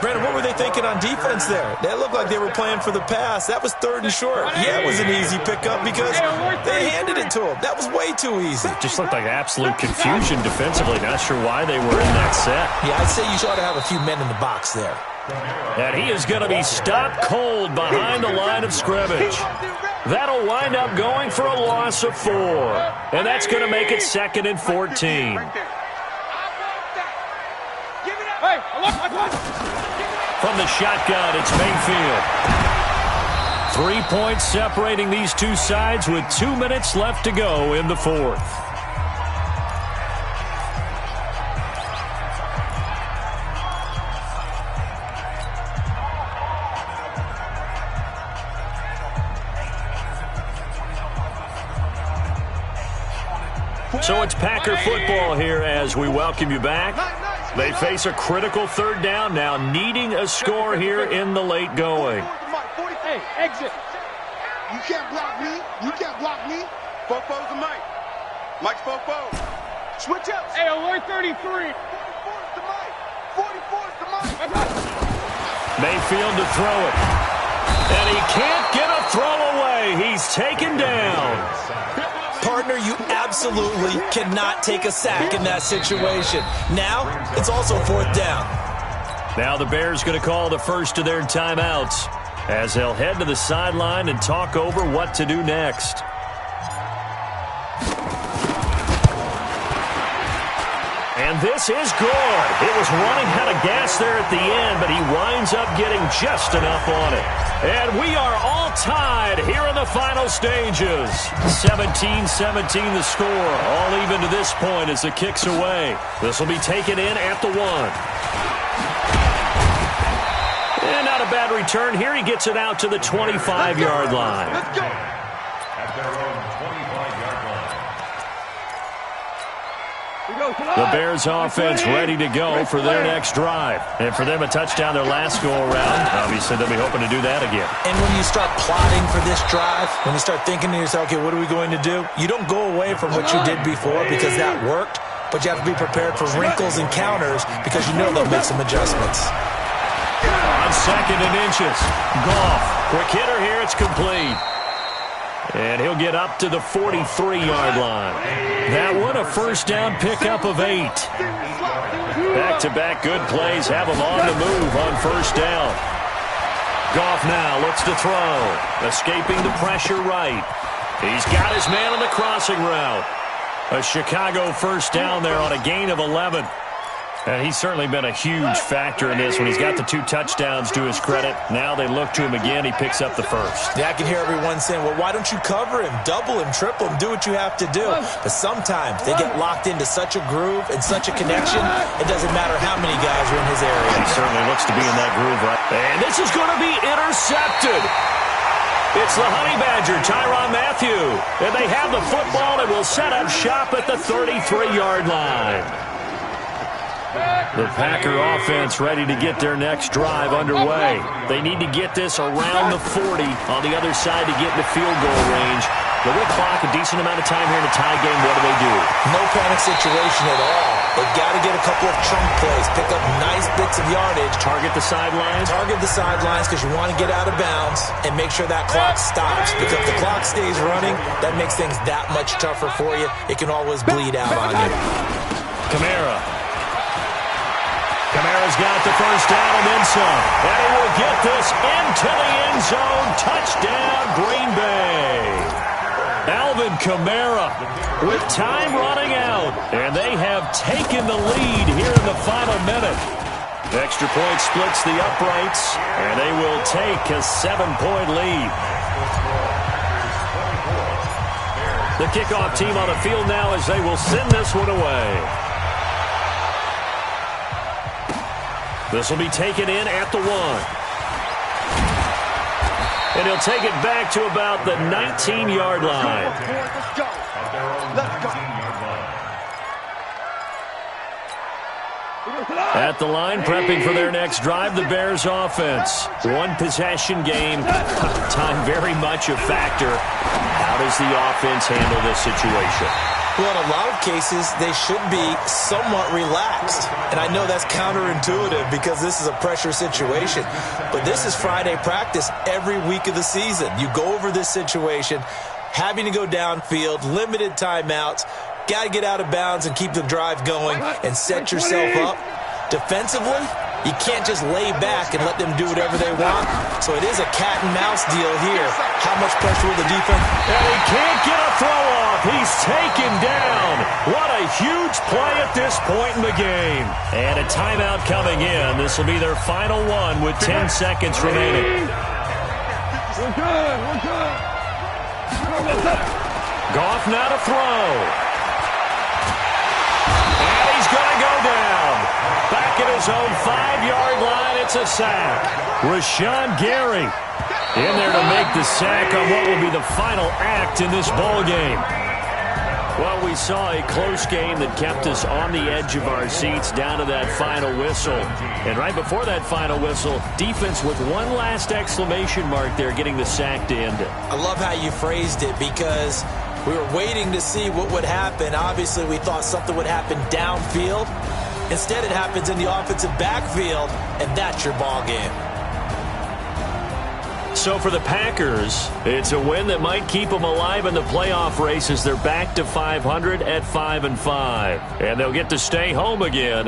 Brandon, what were they thinking on defense there? That looked like they were playing for the pass. That was 3rd and short. Yeah, it was an easy pickup because they handed it to him. That was way too easy. Just looked like absolute confusion defensively. Not sure why they were in that set. Yeah, I'd say you ought to have a few men in the box there. And he is going to be stopped cold behind the line of scrimmage. That'll wind up going for a loss of 4. And that's going to make it 2nd and 14. From the shotgun, it's Mayfield. 3 points separating these two sides with 2 minutes left to go in the 4th. So it's Packer football here as we welcome you back. They face a critical 3rd down now, needing a score here in the late going. Hey, exit. You can't block me. You can't block me. Fofo's to Mike. Mike's Fofo. Switch up. Hey, alert 33. 44's to Mike. 44's to Mike. Mayfield to throw it. And he can't get a throw away. He's taken down. Partner, you absolutely cannot take a sack in that situation. Now, it's also 4th down. Now the Bears going to call the first of their timeouts as they'll head to the sideline and talk over what to do next. And this is good. It was running out of gas there at the end, but he winds up getting just enough on it. And we are all tied here in the final stages. 17-17 the score. All even to this point as the kick's away. This will be taken in at the 1. And not a bad return. Here he gets it out to the 25-yard line. At their own 25-yard line. The Bears offense ready to go for their next drive. And for them, a touchdown their last go-around. Obviously, they'll be hoping to do that again. And when you start plotting for this drive, when you start thinking to yourself, okay, what are we going to do? You don't go away from what you did before because that worked, but you have to be prepared for wrinkles and counters because you know they'll make some adjustments. On 2nd and inches, Goff. Quick hitter here, it's complete. And he'll get up to the 43-yard line. That one a first down pickup of 8. Back-to-back good plays have him on the move on first down. Goff now looks to throw. Escaping the pressure right. He's got his man on the crossing route. A Chicago first down there on a gain of 11. And he's certainly been a huge factor in this when he's got the 2 touchdowns to his credit. Now they look to him again. He picks up the first. Yeah, I can hear everyone saying, well, why don't you cover him, double him, triple him, do what you have to do. But sometimes they get locked into such a groove and such a connection, it doesn't matter how many guys are in his area. He certainly looks to be in that groove, right? And this is going to be intercepted. It's the Honey Badger, Tyrann Mathieu. And they have the football and will set up shop at the 33-yard line. The Packer offense ready to get their next drive underway. They need to get this around the 40 on the other side to get into field goal range. But with clock, a decent amount of time here in a tie game, what do? No panic situation at all. They've got to get a couple of chunk plays, pick up nice bits of yardage. Target the sidelines? Target the sidelines because you want to get out of bounds and make sure that clock stops. Because if the clock stays running, that makes things that much tougher for you. It can always bleed out on you. Kamara's got the first down and then some. And he will get this into the end zone. Touchdown, Green Bay. Alvin Kamara with time running out. And they have taken the lead here in the final minute. Extra point splits the uprights. And they will take a 7-point lead. The kickoff team on the field now as they will send this one away. This will be taken in at the 1. And he'll take it back to about the 19-yard line. Let's go. Let's go. At the line, prepping for their next drive, the Bears offense. One possession game. Time very much a factor. How does the offense handle this situation? Well, in a lot of cases, they should be somewhat relaxed. And I know that's counterintuitive because this is a pressure situation. But this is Friday practice every week of the season. You go over this situation, having to go downfield, limited timeouts, got to get out of bounds and keep the drive going and set yourself up. Defensively, you can't just lay back and let them do whatever they want. So it is a cat-and-mouse deal here. How much pressure will the defense? And he can't get a throw off. He's taken down. What a huge play at this point in the game. And a timeout coming in. This will be their final one with 10 seconds remaining. We're good. We're good. Goff now to throw. And he's going to go down. Back at his own 5-yard line, it's a sack. Rashawn Gary in there to make the sack on what will be the final act in this ball game. Well, we saw a close game that kept us on the edge of our seats down to that final whistle. And right before that final whistle, defense with one last exclamation mark there, getting the sack to end it. I love how you phrased it because we were waiting to see what would happen. Obviously, we thought something would happen downfield. Instead, it happens in the offensive backfield, and that's your ball game. So for the Packers, it's a win that might keep them alive in the playoff race as they're back to 500 at 5-5. And they'll get to stay home again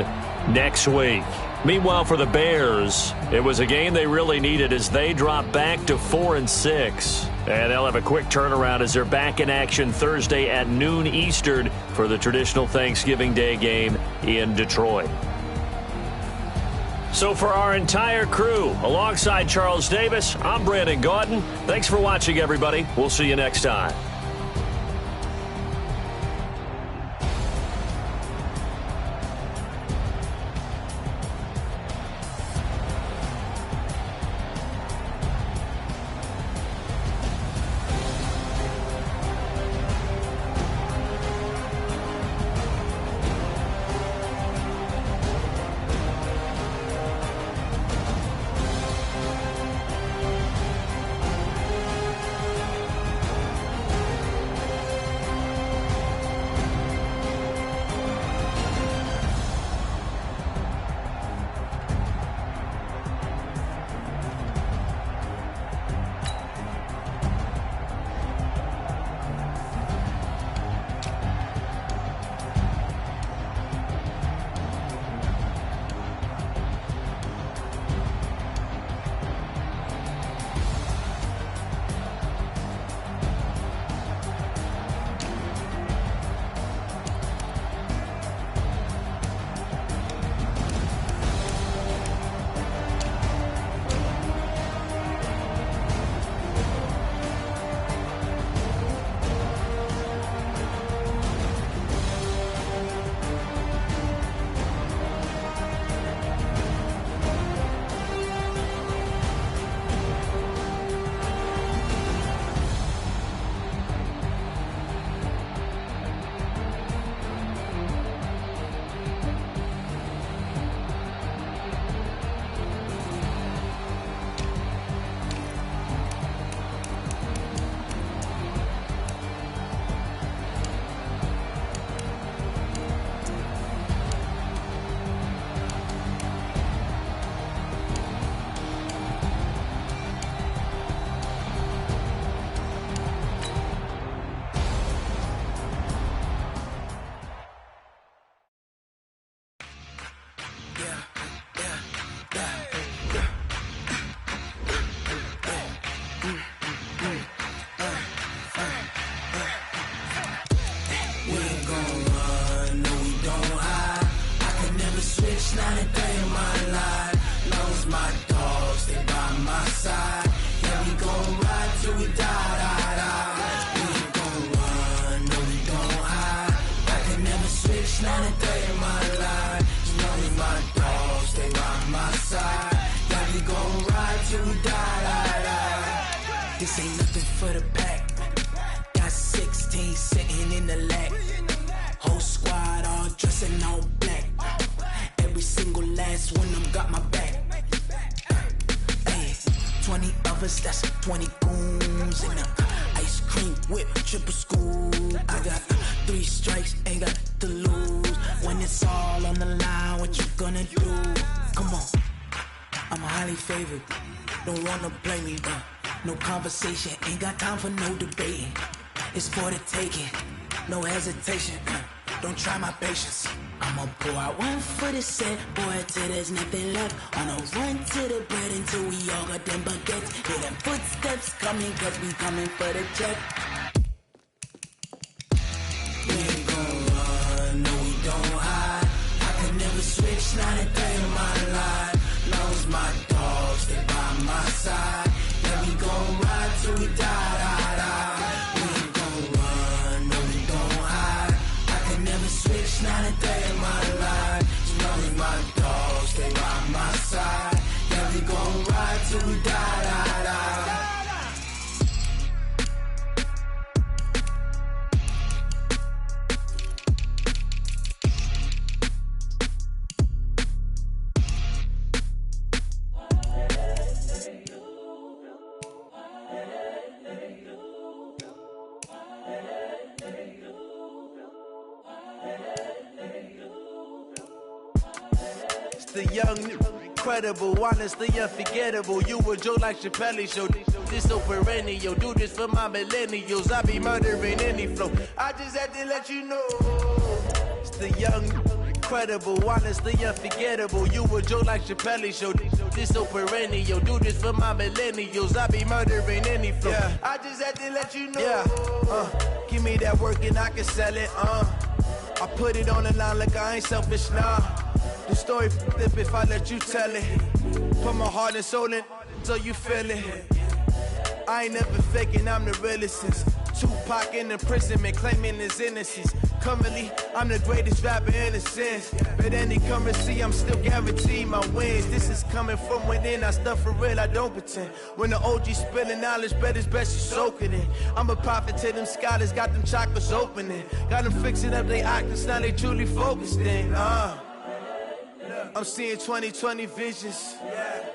next week. Meanwhile, for the Bears, it was a game they really needed as they drop back to 4-6. And they'll have a quick turnaround as they're back in action Thursday at noon Eastern for the traditional Thanksgiving Day game in Detroit. So for our entire crew, alongside Charles Davis, I'm Brandon Gaudin. Thanks for watching, everybody. We'll see you next time. not a day in my life. Long as my dogs stay by my side. Yeah, we gon' ride till we die, die, die. We ain't gon' run, no we don't hide. I can never switch, not a day in my life. As long as my dogs stay by my side. Yeah, we gon' ride till we die, die, die. This ain't nothing for the pack. Got 16 sitting in the lag. Whole squad all dressing all black. Every single last one of them got my back. Hey, 20 of us, that's 20 goons in the ice cream whip, triple scoop. I got 3 strikes, ain't got to lose. When it's all on the line, what you gonna do? Come on, I'm highly favored. Don't wanna blame me, no conversation, ain't got time for no debating. It's for the taking, no hesitation. Don't try my patience. I'ma pour out one for the set, boy, till there's nothing left. On a run to the bread until we all got them baguettes. Hear them footsteps coming, cause we coming for the check. We ain't gon' run, no we don't hide. I could never switch, not a day in my life. Long as my dogs stay by my side. Yeah, we gon' ride till we die, die, die. We ain't gon' run, no we don't hide. I could never switch, not a day in my life. As long as my dogs stay by my side. Yeah, we gon' ride till we die, die, die. The young, incredible, honestly unforgettable. You a joke like Chappelle Show. This so perennial. Do this for my millennials. I be murdering any flow. I just had to let you know. It's the young, incredible, honestly unforgettable. You a joke like Chappelle Show. This so perennial. Do this for my millennials. I be murdering any flow. Yeah. I just had to let you know. Yeah. Give me that work and I can sell it. I put it on the line like I ain't selfish, nah. The story flip if I let you tell it. Put my heart and soul in so you feel it. I ain't never faking, I'm the realest since Tupac in imprisonment, claiming his innocence. Currently, I'm the greatest rapper in a sense. But any currency, I'm still guaranteed my wins. This is coming from within, I stuff for real, I don't pretend. When the OG spilling knowledge, bet it's best you soak it in. I'm a prophet to them scholars, got them chakras opening. Got them fixing up their octaves, now they truly focused in. I'm seeing 2020 visions,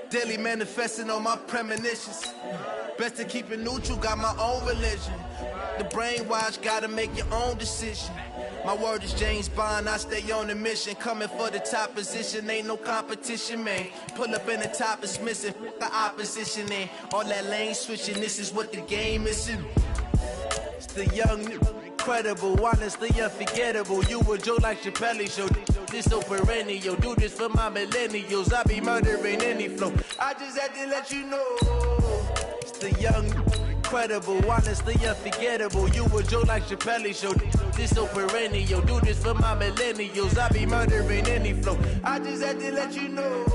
daily manifesting on my premonitions. Best to keep it neutral, got my own religion. The brainwash, gotta make your own decision. My word is James Bond, I stay on a mission. Coming for the top position, ain't no competition, man. Pull up in the top, it's missing, the opposition in. All that lane switching, this is what the game is. It's the young, incredible, honestly unforgettable. You a joke like Chappelle Show. This so perennial. Do this for my millennials. I be murdering any flow. I just had to let you know. It's the young, incredible, honestly unforgettable. You a joke like Chappelle Show. This so perennial. Do this for my millennials. I be murdering any flow. I just had to let you know.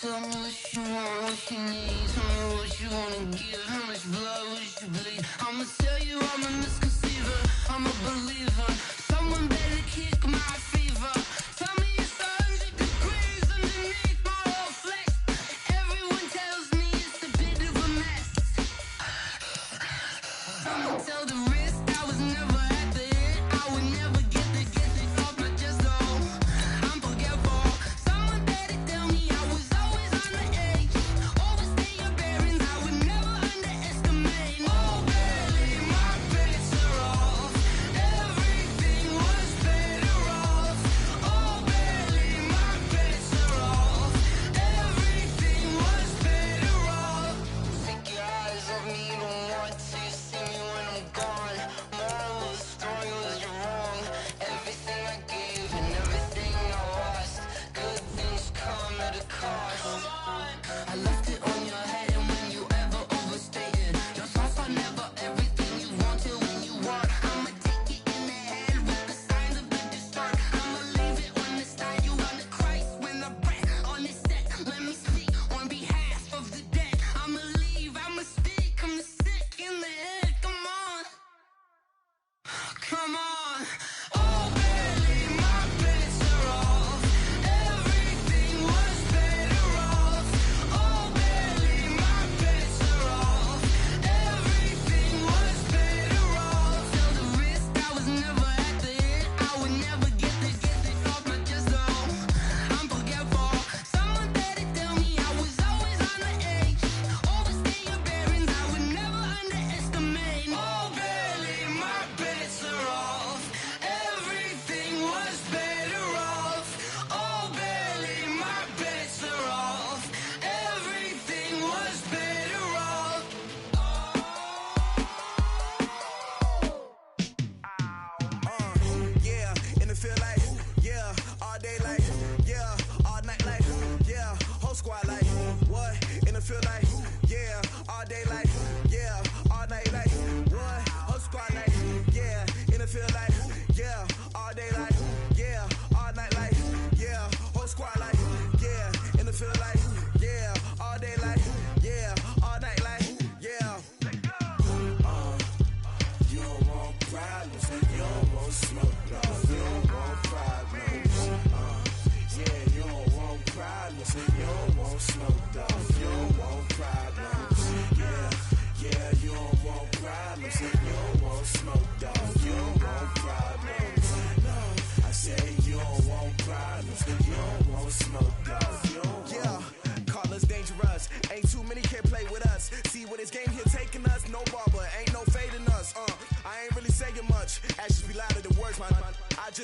Tell me what you want, what you need. Tell me what you wanna give. How much blood would you bleed? I'ma tell you I'm a misconceiver. I'm a believer. Someone better kick my fever. Tell me it's 100 degrees underneath my whole flesh. Everyone tells me it's a bit of a mess. Someone tell the risk I was never at the end. I would never get it off my chest though. I'm forgetful. Someone better tell me I was always on the edge. Overstay your bearings, I would never underestimate. Oh baby, my bets are off. Everything was better off.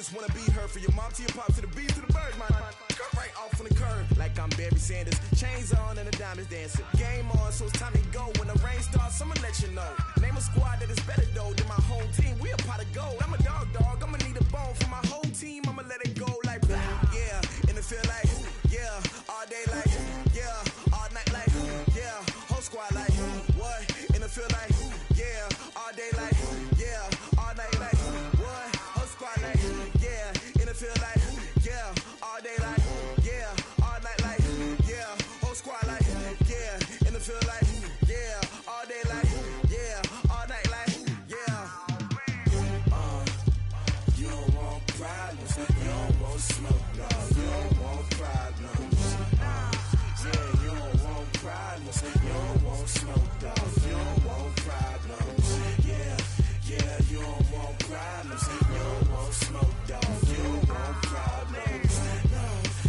just wanna be heard. For your mom to your pop to the beat to the bird, man. Cut right off on the curb, like I'm Barry Sanders. Chains on and the diamonds dancing. Game on, so it's time to go. When the rain starts, I'ma let you know. Name a squad that is better though than my home team. We a pot of gold. I'm a dog. I'ma need a bone for my whole team. I'ma let it go like blah. Yeah, and it feel like yeah, all day like yeah, all night like yeah, whole squad like what? And it feel like yeah, all day like yeah, all night like what? Whole squad like yeah, and it feel like yeah, all day like yeah, all night like yeah, whole squad like yeah, and it feel like yeah, all day like yeah, all night like yeah. You don't want problems, you don't want smoke, dog. You don't want problems. Yeah, you don't want problems, you don't want smoke, dog. You don't want problems. Yeah, you don't want problems, you don't want smoke, dog. You don't want problems. No,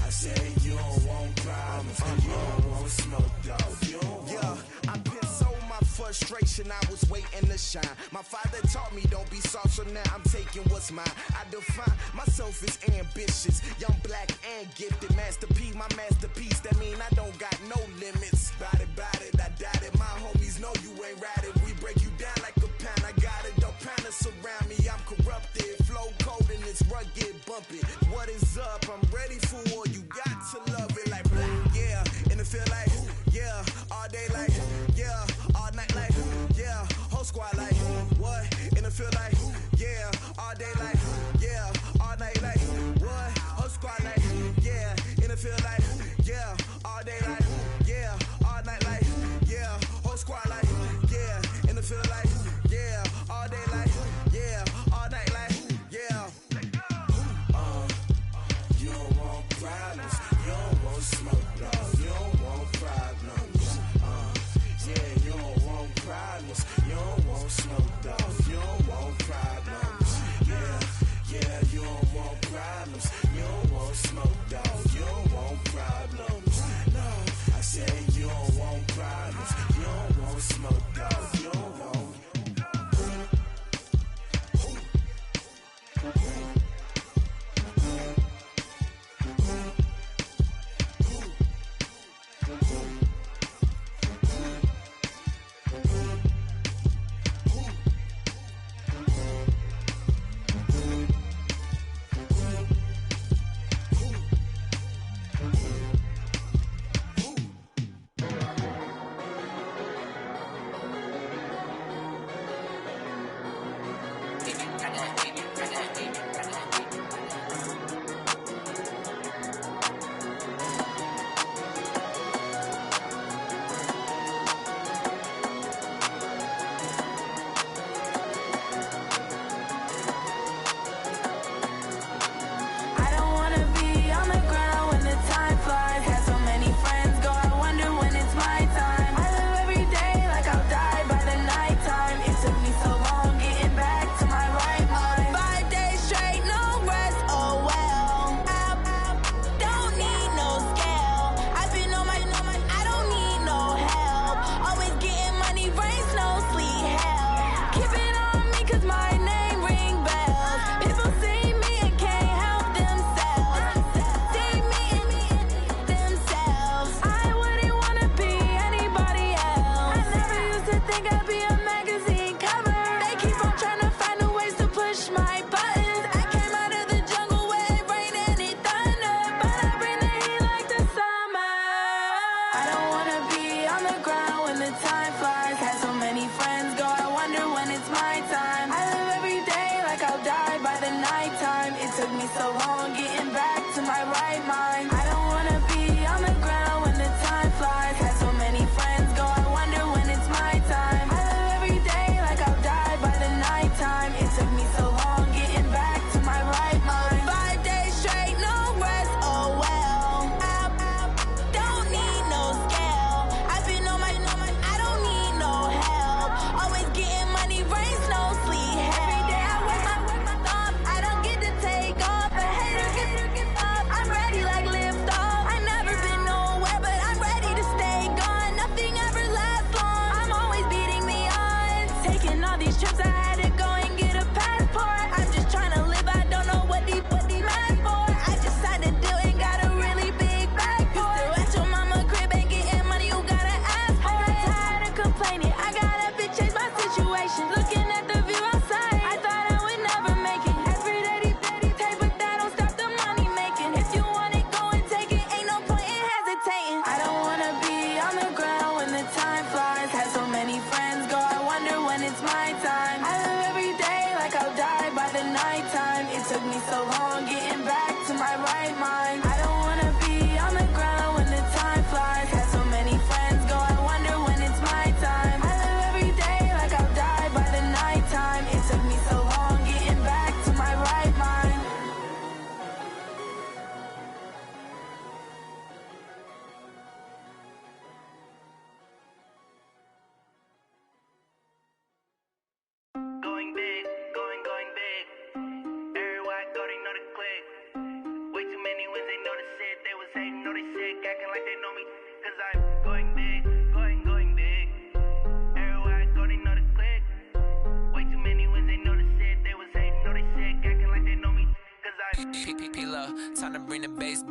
I said you don't want problems, you don't want smoke, dog. You don't want. I been so my frustration, I was waiting to shine. My father taught me don't be soft, so now I'm taking what's mine. I define myself as ambitious, young, black, and gifted. Master P, my masterpiece. That mean I don't got no limits. Bout it, I doubt it. My homies know you ain't ride it. We break you down like a pound. I got it, don't pound to surround me. I'm corrupted, flow cold and it's rugged, bumpy. What is up? I'm ready for war. You got to love it like blah, yeah, and it feel like yeah, all day like yeah, all night like yeah, whole squad like what? And it feel like yeah, all day like yeah, all night like what? Whole squad like yeah, and it feel like yeah, all day like yeah, all night like yeah, whole squad like yeah, and it feel like yeah, all day like yeah, all night like yeah.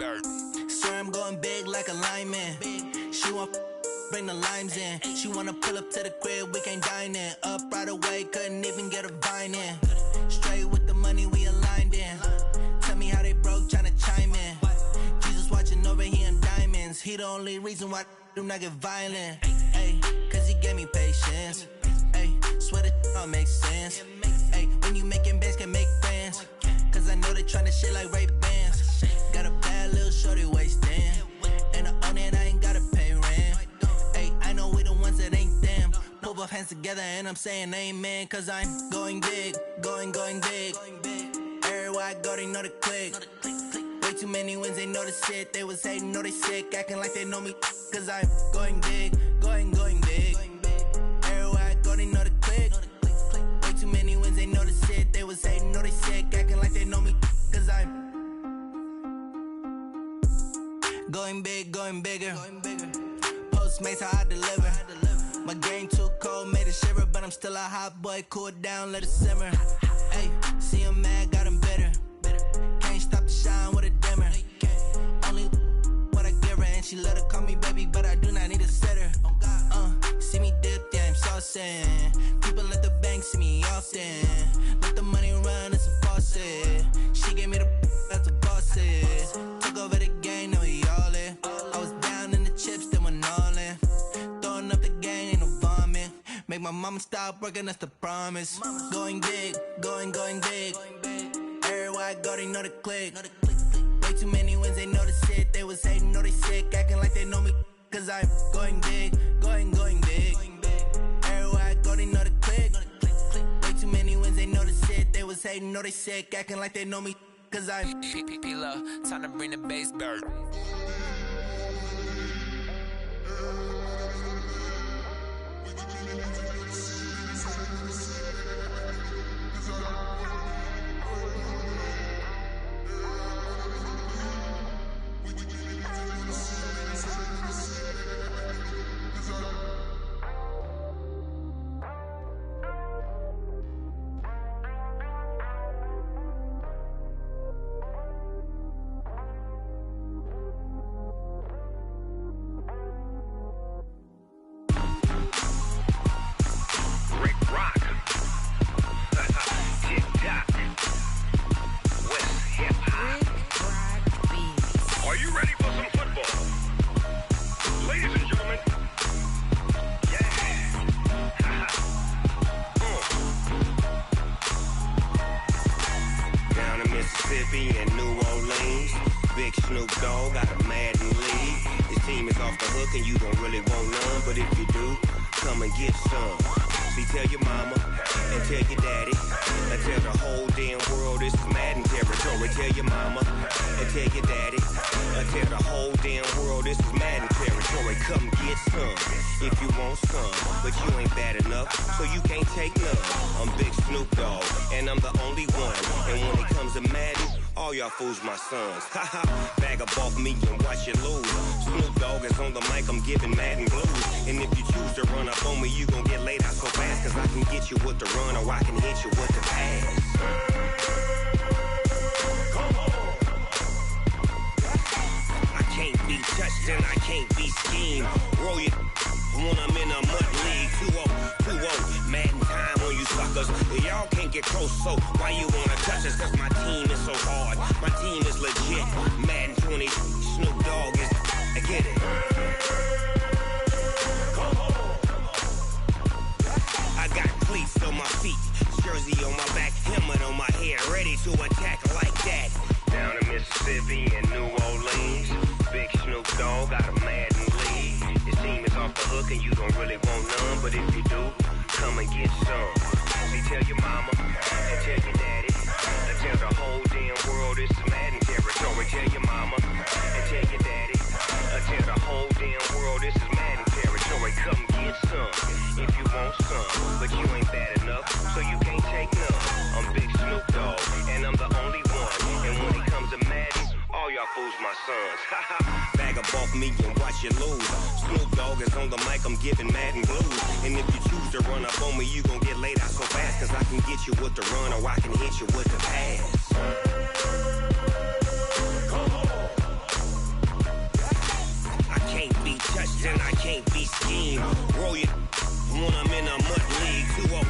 bird. Swear I'm going big like a lineman. She want bring the limes in. She wanna pull up to the crib, we can't dine in. Up right away, couldn't even get a vine in. Straight with the money we aligned in. Tell me how they broke, tryna chime in. Jesus watching over here in diamonds. He the only reason why I do not get violent. Ay, cause he gave me patience. Ay, swear that all makes sense. Ay, when you making bands, can make friends. Cause I know they tryna shit like Ray-Bans. Got a bad little shorty wasting. And I own it, I ain't gotta pay rent. Ay, I know we the ones that ain't them. Put both hands together and I'm saying amen. Cause I'm going big, going big. Everywhere I go, they know the click. Way too many wins, they know the shit. They was hating, know they sick, acting like they know me. Cause I'm going big, going big. Everywhere I go, they know the click. Way too many wins, they know the shit. They was hating, know they sick, acting like they know me. Cause I'm going big, going bigger. Postmates, how I deliver. My game too cold, made it shiver. But I'm still a hot boy, cool it down, let it simmer. Hey, see him mad, got him bitter. Can't stop the shine with a dimmer. Only what I give her, and she let her call me baby, but I do not need a sitter. See me dip, yeah, I'm saucing. People at the bank see me often. Let the money run, it's a faucet. She gave me the that's a bosses. Took over the game, now we all in. I was down in the chips, then went all in. Throwing up the game, ain't no vomit. Make my mama stop working, that's the promise. Going big, going big. Everywhere I go, they know the click. Way too many wins, they know the shit. They was hating, know they sick, acting like they know me. Cause I'm going big, going big. Everywhere I go, they know the click. Way too many wins, they know the shit. They was hating, know they sick, acting like they know me. Cause I'm P-P-P-Love, time to bring the bass bird. Fools my sons. Haha, bag up off me and watch you lose. Snoop Dogg is on the mic, I'm giving Madden blues. And if you choose to run up on me, you gon' get laid out so fast. Cause I can get you with the run or I can hit you with the pass. Come on. I can't be touched and I can't be schemed. Roll you when I'm in a mud league. 2-0, Madden time on you suckers. Y'all can't get close, so why you wanna touch us? Cause my team is so hard. My team is legit. Madden 20, Snoop Dogg is. I get it. Come on. I got cleats on my feet, jersey on my back, helmet on my head, ready to attack like that. Down in Mississippi and New Orleans, big Snoop Dogg got a Madden lead. Your team is off the hook and you don't really want none, but if you do, come and get some. See, tell your mama and tell your daddy. Tell the whole damn world this is Madden territory. Tell your mama and tell your daddy. Tell the whole damn world this is Madden territory. Come get some if you want some, but you ain't bad enough, so you can't take none. I'm Big Snoop Dogg, and I'm the only one. And when it comes to Madden, all y'all fools my sons. Bag up off me and watch you lose. Snoop Dogg is on the mic, I'm giving Madden blues. And if you choose to run up on me, you gon' get laid out so fast. Cause I can get you with the run or I can hit you with the pass. Come on. question, I can't be schemed. Roll your when I'm in a mud league. 2-0,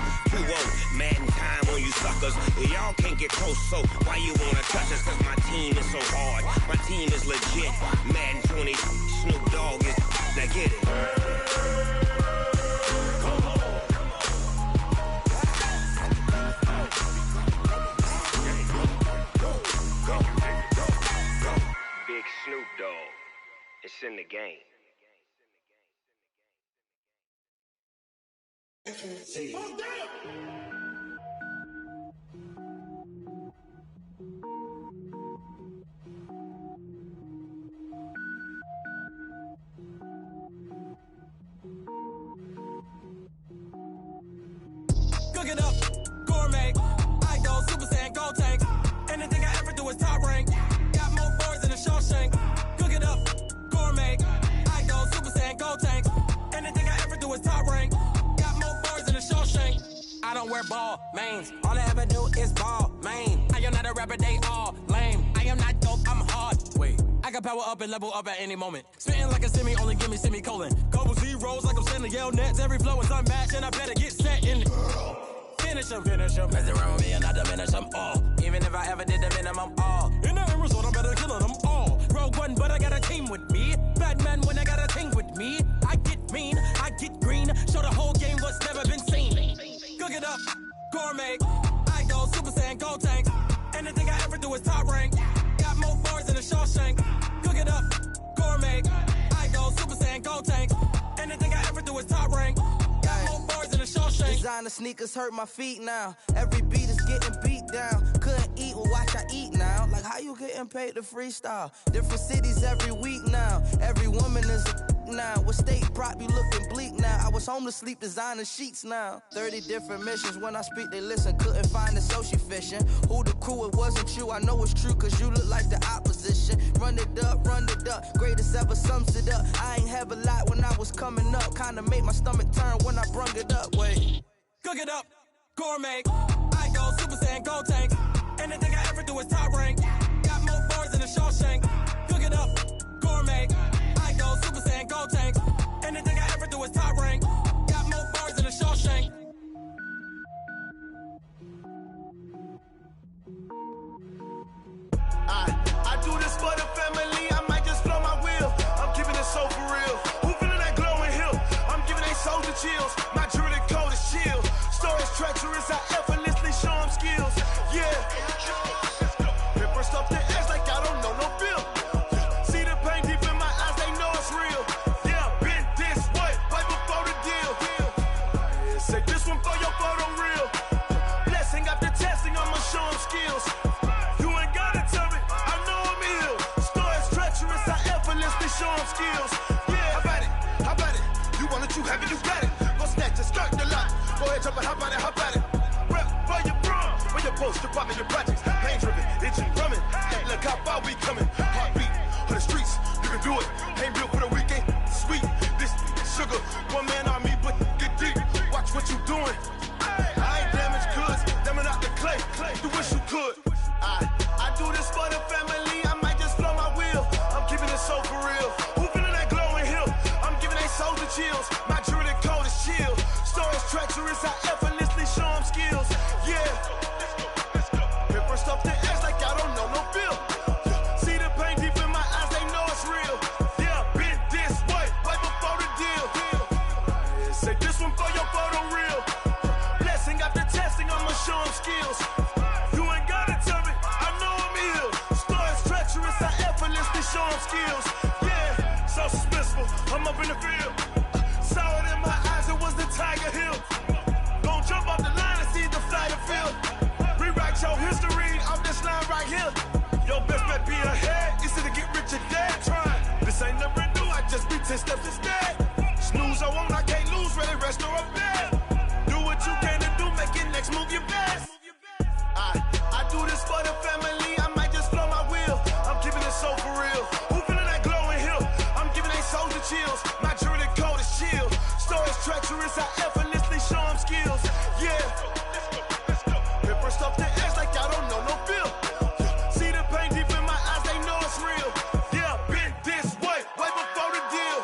Madden time on you suckers. Y'all can't get close, so why you wanna touch us? Cause my team is so hard, my team is legit. Madden 20, Snoop Dogg is, now get it. Big Snoop Dogg, it's in the game. See. Cook it up, gourmet. I go Super Saiyan, gold tank. Anything I ever do is top rank. Got more boys than a Shawshank. Cook it up, gourmet. I go Super Saiyan, gold tank. Anything I ever do is top rank. I don't wear ball mains. All I ever do is ball main. I am not a rapper, they all lame. I am not dope, I'm hard. Wait, I can power up and level up at any moment. Spitting like a semi, only give me semicolon. Couple zeros like I'm sending yell nets. Every flow is unmatched and I better get set in. Finish them. Mess around with me and I diminish them all. Even if I ever did the minimum all. In the end result, I'm better killing them all. Rogue One, but I got a team with me. Batman when I got a team with me. I get mean, I get green. Show the whole game what's never been seen. Cook it up, gourmet. I go Super Saiyan, gold tank. Anything I ever do is top rank. Got more bars than a Shawshank. Cook it up, gourmet. I go Super Saiyan, gold tank. Anything I ever do is top rank. Got more bars than a Shawshank. Designer sneakers hurt my feet now. Every beat is getting beat down. Couldn't eat, well watch I eat now. Like how you getting paid to freestyle? Different cities every week now. Every woman is a now. With state prop, you looking bleak now. I was home to sleep, designing sheets now. 30 different missions. When I speak, they listen. Couldn't find it, so she fishing. Who the crew, it wasn't you. I know it's true, cause you look like the opposition. Run it up. Greatest ever sums it up. I ain't have a lot when I was coming up. Kinda made my stomach turn when I brung it up. Wait. Cook it up, gourmet. I go Super Saiyan, gold tank. Anything I ever do is top rank. Got more bars than a Shawshank. Cook it up, gourmet. I go Super Saiyan, gold tank. Anything I ever do is top rank. Got more bars than a Shawshank. I do this for the family. I might just blow my wheel. I'm giving it so for real. Who feeling that glowing hill? I'm giving they soldier chills. My jewelry code is chill. Stories treacherous. I effortlessly show them skills. Yeah. Paper stuff the edge like I don't know no bill. See the pain deep in my eyes. They know it's real. Yeah, been this way right before the deal. Say this one for your photo reel. Blessing after testing. I'ma show them skills. Show them skills. Yeah, how about it? You want it, you have it, you got it. Go snatch it, start the lot. Go ahead, jump it, how about it? Rep for your bro, for your post, your poppin', your projects. Pain driven, itching, drumming. Hey, look how far we coming. Heartbeat for the streets, you can do it. Ain't built for the weekend, sweet. This sugar, one man army, but get deep. Watch what you doing. I ain't damaged goods, damn it out the clay. You wish you could. I do this for the family. I might just blow my wheel. I'm keeping it so for real. Who feeling that glowing hill? I'm giving they soldier chills. My jewelry code is chill. Stories treacherous. I effortlessly show them skills. Yeah. Paper stuff the edge like I don't know no bill. See the pain deep in my eyes. They know it's real. Yeah, been this way right before the deal. Say this one for your photo reel. Blessing after testing. I'ma show them skills. You ain't gotta tell me. I know I'm ill. Stories treacherous. I effortlessly show them skills. Yeah, so suspenseful. I'm up in the field. Saw it in my eyes. It was the Tiger Hill. Gon' jump off the line and see the flight of field. Rewrite your history off this line right here. Your best bet be ahead. Easy to get rich or dead. Trying. This ain't never new. I just be 10 steps instead. Snooze I won't. I can't lose. Ready, rest or up bed. Do what you can to do. Make it next move your best. I do this for the family. I might just blow my wheel. I'm keeping it so for real. Who feeling that glowing hill? I'm giving they soldier chills. My jewelry code is chill. Stories treacherous. I effortlessly show them skills. Yeah. Paper stuff the edge like I don't know no bill. See the pain deep in my eyes. They know it's real. Yeah, been this way right before the deal.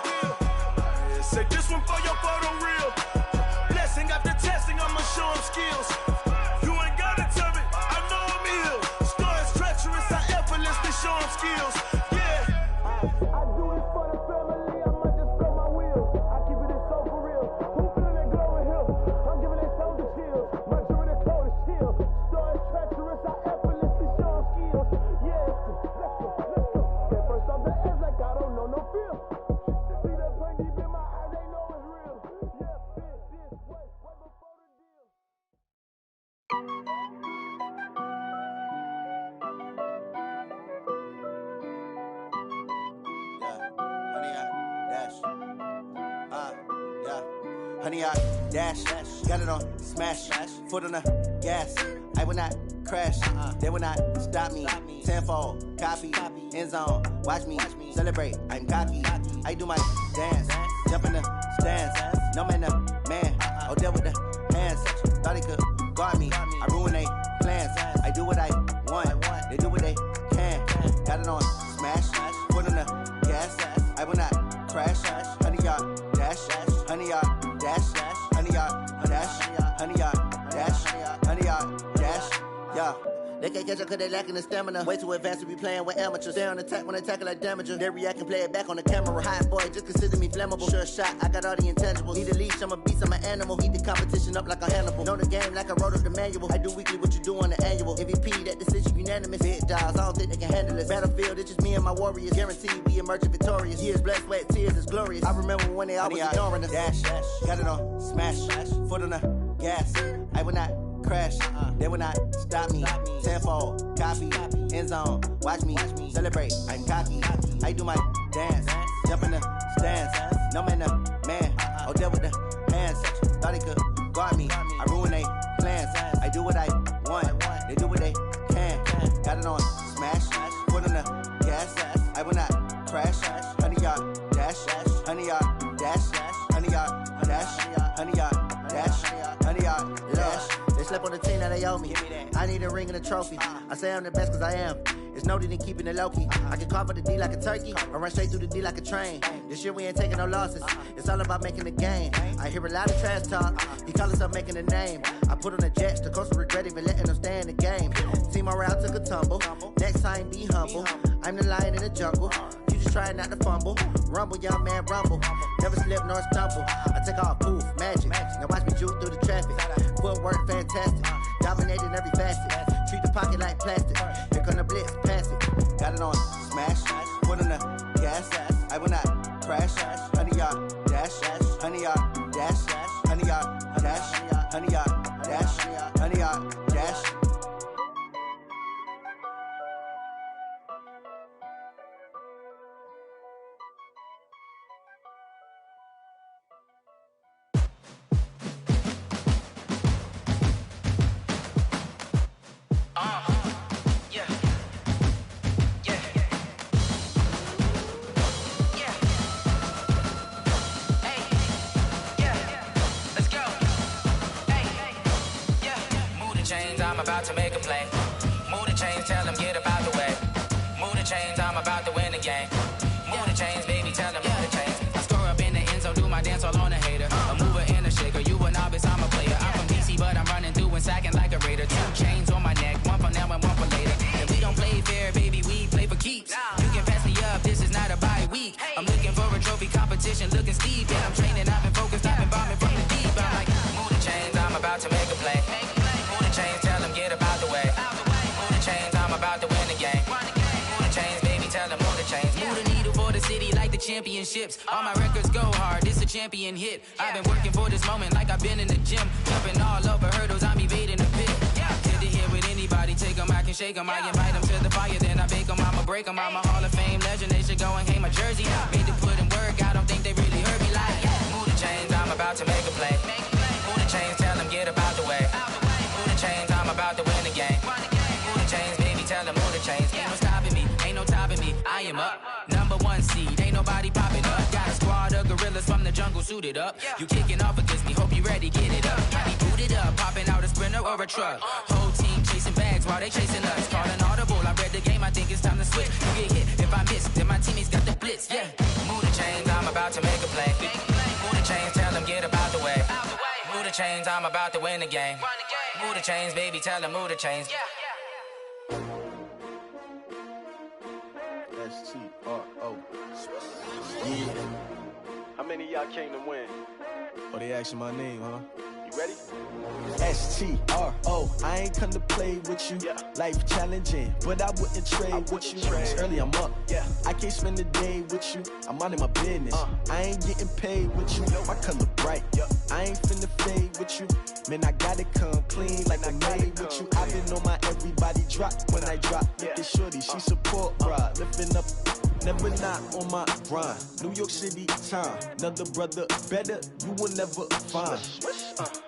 100-yard dash. Got it on smash. Foot on the gas. I will not crash. They will not stop me. Tenfold, copy, end zone. Watch me celebrate. I'm cocky. I do my dance. Jump in the stands. No man, the man. Oh, deal with the hands. Thought he could guard me. I ruin they plans. I do what I want. They do what they can. Got it on smash. Foot on the gas. I will not crash. 100-yard dash. 100-yard dash. 100-yard dash. 100-yard dash. 100-yard dash. Yeah. They can't catch up cause they lacking the stamina. Way too advanced to be playing with amateurs. Stay on attack when they tackle like damager. They react and play it back on the camera. Hot boy, just consider me flammable. Sure shot, I got all the intangibles. Need a leash, I'm a beast, I'm an animal. Heat the competition up like a Hannibal. Know the game like I wrote up the manual. I do weekly what you do on the annual. MVP, that decision unanimous. Big dogs, I don't think they can handle it. Battlefield, it's just me and my warriors. Guaranteed we emerging victorious. Years, blood, sweat, tears, it's glorious. I remember when they always ignoring us. Dash, got it on smash. Foot on the gas. I will not crash. They will not stop me. Tenfold, copy, end zone. Watch me celebrate. I'm cocky. I do my dance. Jump in the stands. No man, the man. Oh, deal with the hands. Thought he could guard me. I ruin they plans. I do what I want. They do what they can. Got it on smash. Foot on the gas. I will not crash. 100-yard dash. 100-yard dash. 100-yard dash. 100-yard dash. 100-yard dash. They slept on the team that they owe me. I need a ring and a trophy. I say I'm the best cause I am. It's no need in keeping it low-key. I can carve up the D like a turkey or run straight through the D like a train. This year we ain't taking no losses. It's all about making the game. I hear a lot of trash talk. He call himself making a name. I put on the jets. The coach will regret even letting them stay in the game. Team morale took a tumble. Next time be humble. I'm the lion in the jungle. You just trying not to fumble. Rumble, young man, rumble. Never slip nor stumble. I take off, poof, magic. Now watch me juke through the traffic. Footwork fantastic. Dominating every facet. Treat the pocket like plastic. Here come the blitz, pass it. Got it on smash. Foot on the gas. I will not crash. 100-yard dash. 100-yard dash. 100-yard dash. 100-yard dash. 100-yard dash. I'm about to make a play. Move the chains, tell them get up out the way. Move the chains, I'm about to win the game. Move the chains, baby, tell them move the chains. I score up in the end zone, do my dance all on a hater. A mover and a shaker, you a novice, I'm a player. I'm from DC, but I'm running through and sacking like a raider. 2 chains on my neck, one for now and one for later. And we don't play fair, baby, we play for keeps. You can pass me up, this is not a bye week. I'm looking for a trophy competition, looking steep. And I'm training, I've been focused, I've been bombing from the deep. I'm like, move the chains, I'm about to make a play. Move the chains, tell them get up out the way. Move the chains, I'm about to win the game. Move the chains, baby, tell them move the chains. Move the needle for the city like the championships. All my records go hard, this a champion hit. I've been working for this moment like I've been in the gym. Jumping all over hurdles, I'm evading the pit. Good to hear with anybody, take them, I can shake them. I invite them to the fire, then I bake them, I'ma break them. I'm a Hall of Fame legend, they should go and hang my jersey. Made to put in work, I don't think they really heard me like, move the chains, I'm about to make a play. Move the chains, tell them get up out the way. Move the chains, I'm about to win the game. Move the chains, baby, tell them move the chains. Ain't no stopping me, ain't no topping me. I am up, #1 seed, ain't nobody popping up. Got a squad of gorillas from the jungle suited up. You kicking off against me, hope you ready, get it up. Got me booted up, popping out a Sprinter or a truck. Whole team chasing bags while they chasing us. Call an audible, I read the game, I think it's time to switch. You get hit, if I miss, then my teammates got the blitz, yeah. Move the chains, I'm about to make a play. Move the chains, tell them get up out the way. Move the chains, I'm about to win the game. Move the chains, baby, tell them move the chains. S-T-R-O. Yeah. How many of y'all came to win? Oh, they asking my name, huh? You ready? S-T-R-O. I ain't come to play with you. Life challenging, but I wouldn't trade with you. It's early, I'm up. I can't spend the day with you. I'm minding my business. I ain't getting paid with you. My color bright. I ain't finna fade with you. Man, I gotta come clean like I made with you. I've been on my everybody drop when I drop. Look at shorty, she support, bruh. Lifting up never not on my grind. New York City time, another brother better, you will never find.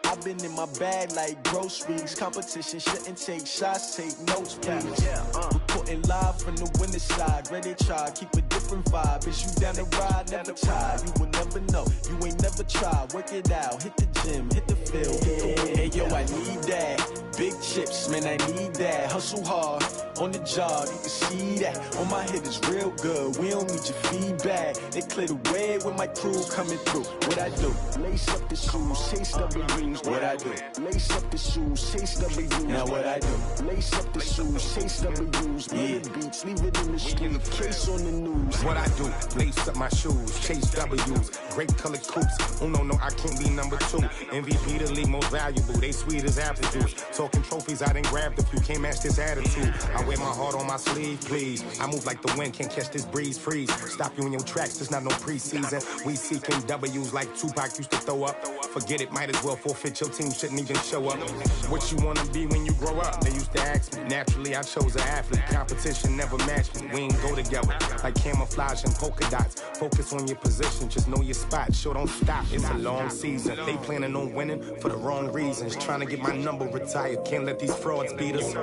I've been in my bag like groceries. Competition shouldn't take shots, take notes, please. Reporting live from the winter side. Ready to try, keep a different vibe. Is you down the ride, never tired. You will never know, you ain't never tried. Work it out, hit the gym, hit the field. Hey yo, I need that. Big chips, man, I need that. Hustle hard, on the job, you can see that. On my head is real good, we don't need your feedback. They clear the way with my crew coming through. What I do? Lace up the shoes, chase W's. What I do? Lace up the shoes, chase W's. Now what I do? Lace up the shoes, chase W's. Yeah, beats, leave it in the street, case on the news. What I do? Lace up my shoes, chase W's. Great colored coops. Oh no, I can't be number 2. MVP the league most valuable. They sweet as apple juice. Talking trophies, I done grabbed a few. Can't match this attitude. I wear my heart on my sleeve, please. I move like the wind, can't catch this breeze. Freeze. Stop you in your tracks. There's not no preseason. We seeking W's like Tupac used to throw up. Forget it, might as well forfeit. Your team shouldn't even show up. What you wanna be when you grow up? They used to ask me. Naturally, I chose an athlete. Competition never matched me. We ain't go together like camouflage and polka dots. Focus on your position, just know your spot. Sure, don't stop. It's a long season. They planning on winning for the wrong reasons. Trying to get my number retired. Can't let these frauds beat us.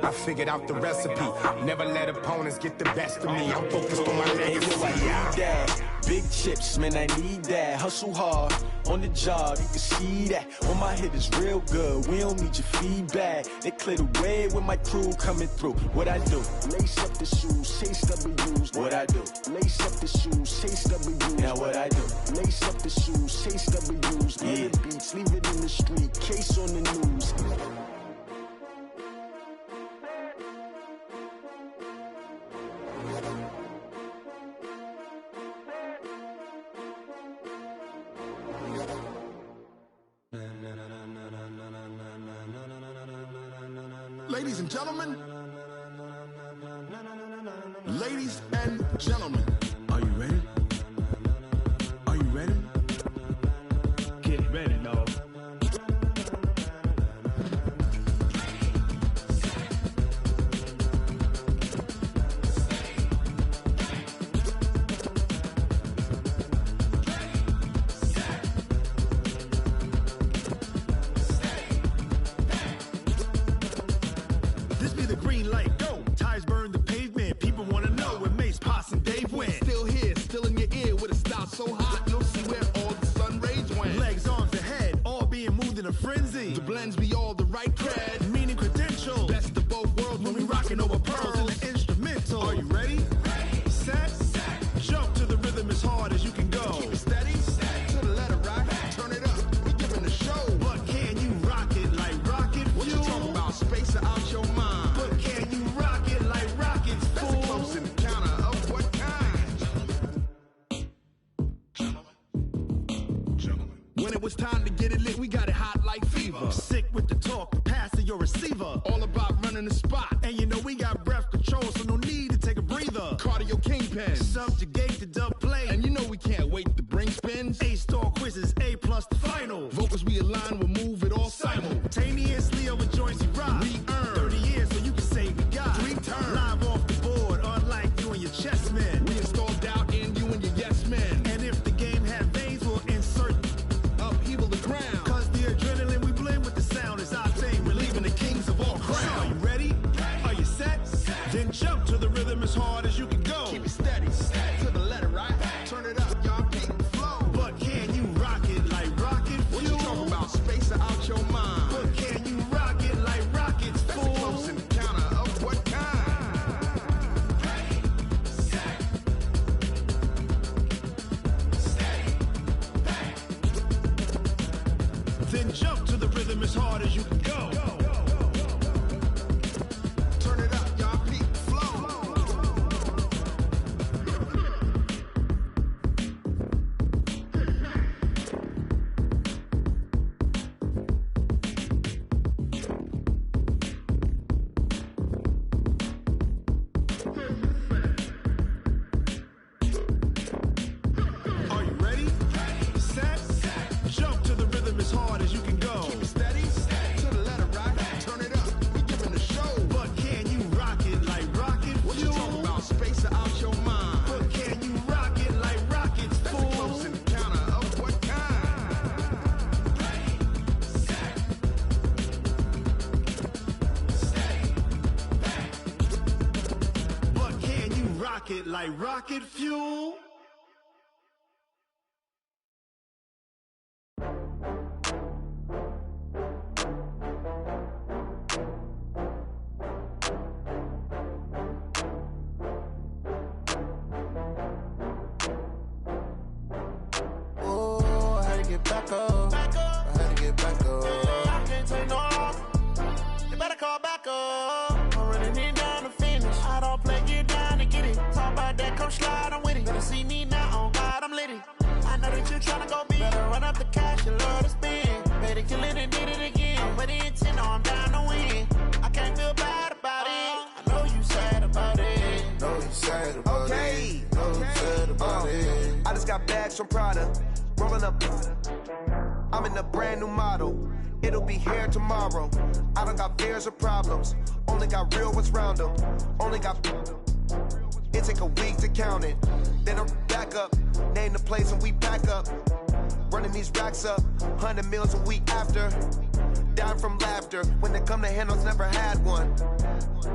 I figured out the recipe. Never let opponents get the best of me. I'm focused on my legacy. I need that. Big chips, man, I need that. Hustle hard, on the job, you can see that. On my head is real good, we don't need your feedback. They clear the way with my crew coming through. What I do? Lace up the shoes, chase W's. What I do? Lace up the shoes, chase W's. Now what I do? Lace up the shoes, chase W's. Yeah, beats, leave it in the street, case on the news. Ladies and gentlemen, ladies and gentlemen, are you ready? Are you ready? Get ready, dog. So hot, you'll see where all the sun rays went. Legs, arms, and head, all being moved in a frenzy. The blends be all the right cred, meaning credentials. Best of both worlds when we rockin' over pearls in the instrumental. Are you ready? Ready. Set. Jump to the rhythm as hard as you can go. Keep it steady. To the letter rock. Turn it up. We giving a show. But can you rock it like rocket fuel? What you talking about? Space or out your mind? But can you rock it like rockets, fool? That's a close encounter of what kind? When it was time to get it lit, we got it hot like fever. Sick with the talk, passing your receiver. All about running the spot. And you know we got breath control, so no need to take a breather. Cardio kingpin, subjugate the dub play. And you know we can't wait to bring spins. A-star quizzes, A+ the final. Vocals we align, we'll move it all simultaneously over joints we rock. We earn 30 years, so you can say we got 3 turns. Live off the board, unlike you and your chess men. We install doubt in you and your yes men. And if the game had veins, we'll insert upheaval the ground. Cause the adrenaline we blend with the sound is our thing. Relieving the kings of all crowns. So are you ready? Are you set? Then jump to the rhythm as hard as you can go. Keep it steady. To the letter, right? Turn it up, y'all keep the flow. But can you rock it like rocket fuel? What you talking about? Space or out your mind? But can you rock it like rockets, fool? That's a close encounter of what kind? Ready, set, steady, back. Then jump to the rhythm as hard as you can go. Turn it up, y'all peak flow. Are you ready? Set. Jump to the rhythm as hard as you can go. Keep it steady. To the left. it like rocket fuel. Get back up. I had to get back up. I can't take no loss. You better call back up. I'm running in down to finish. I don't play, get down to get it. Talk about that, come slide, I'm with it. Better see me now, on God, I'm litty. I know that you tryna go big. Better run up the cash, you love to spend. Better kill it and did it again. I'm with the intent, I'm down to win. I can't feel bad about it. I know you sad about it. Know you sad about it. Know you sad about it. I just got bags from Prada. Rolling up, I'm in a brand new model. It'll be here tomorrow. I don't got fears or problems. Only got real ones round them. Only got. It take a week to count it. Then I'm back up. Name the place and we pack up. Running these racks up. 100 meals a week after. Down from laughter. When they come to handles, never had one.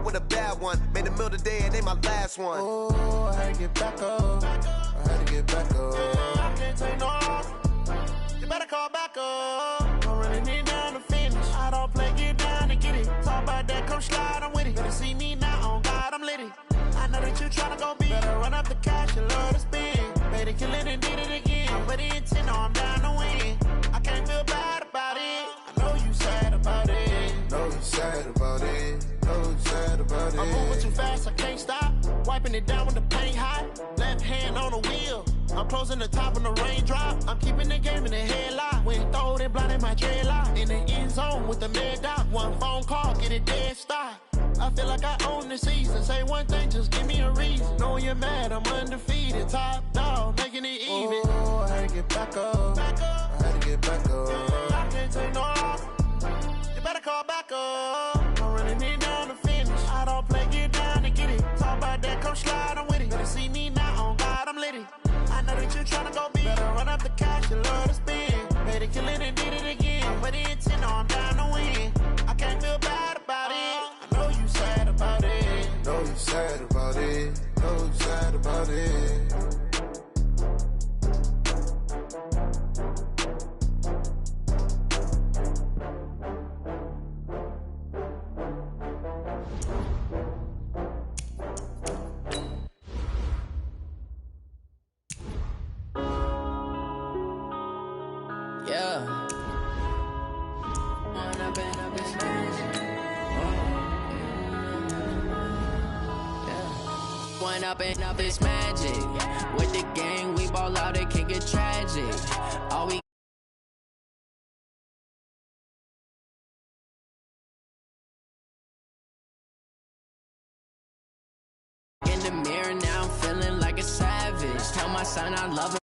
With a bad one. Made a meal today and they my last one. Oh, I had to get back up. I had to get back up. I can't take no loss. You better call back up. I'm running in down to finish. I don't play, get down to get it. Talk about that, come slide, I'm with it. Better see me now, on God, I'm litty. I know that you tryna go big. Better run up the cash, you love to spend. Made it, kill it, and did it again. I'm with the intent, I'm down to win. I can't feel bad about it. I know you sad about it. Know you sad about it. Know you sad about it. I'm moving too fast, I can't stop. Wiping it down when the paint hot. Left hand on the wheel. I'm closing the top when the raindrop. I'm keeping the game in the headlock. When throwed and blinded my dreadlock. In the end zone with the mad dot. One phone call, get it dead stop. I feel like I own the season. Say one thing, just give me a reason. Knowing you're mad, I'm undefeated. Top dog, making it even. Oh, I had to get back up. I had to get back up. I can't take no loss. You better call back up. I'm running in down to finish. I don't play, get down to get it. Talk about that, come slide, I'm with it. Better see me now, on God, I'm litty. I know that you tryna go big. Better run up the cash, you love to spend. Made it, kill it, and did it again. I'm with the intent, I'm down to win. I can't feel bad about it. I know you sad about it. Know you sad about it. Know you sad about it. Yeah. One up and up is magic. With the gang, we ball out, it can get tragic. All we in the mirror now, I'm feeling like a savage. Tell my son I love him.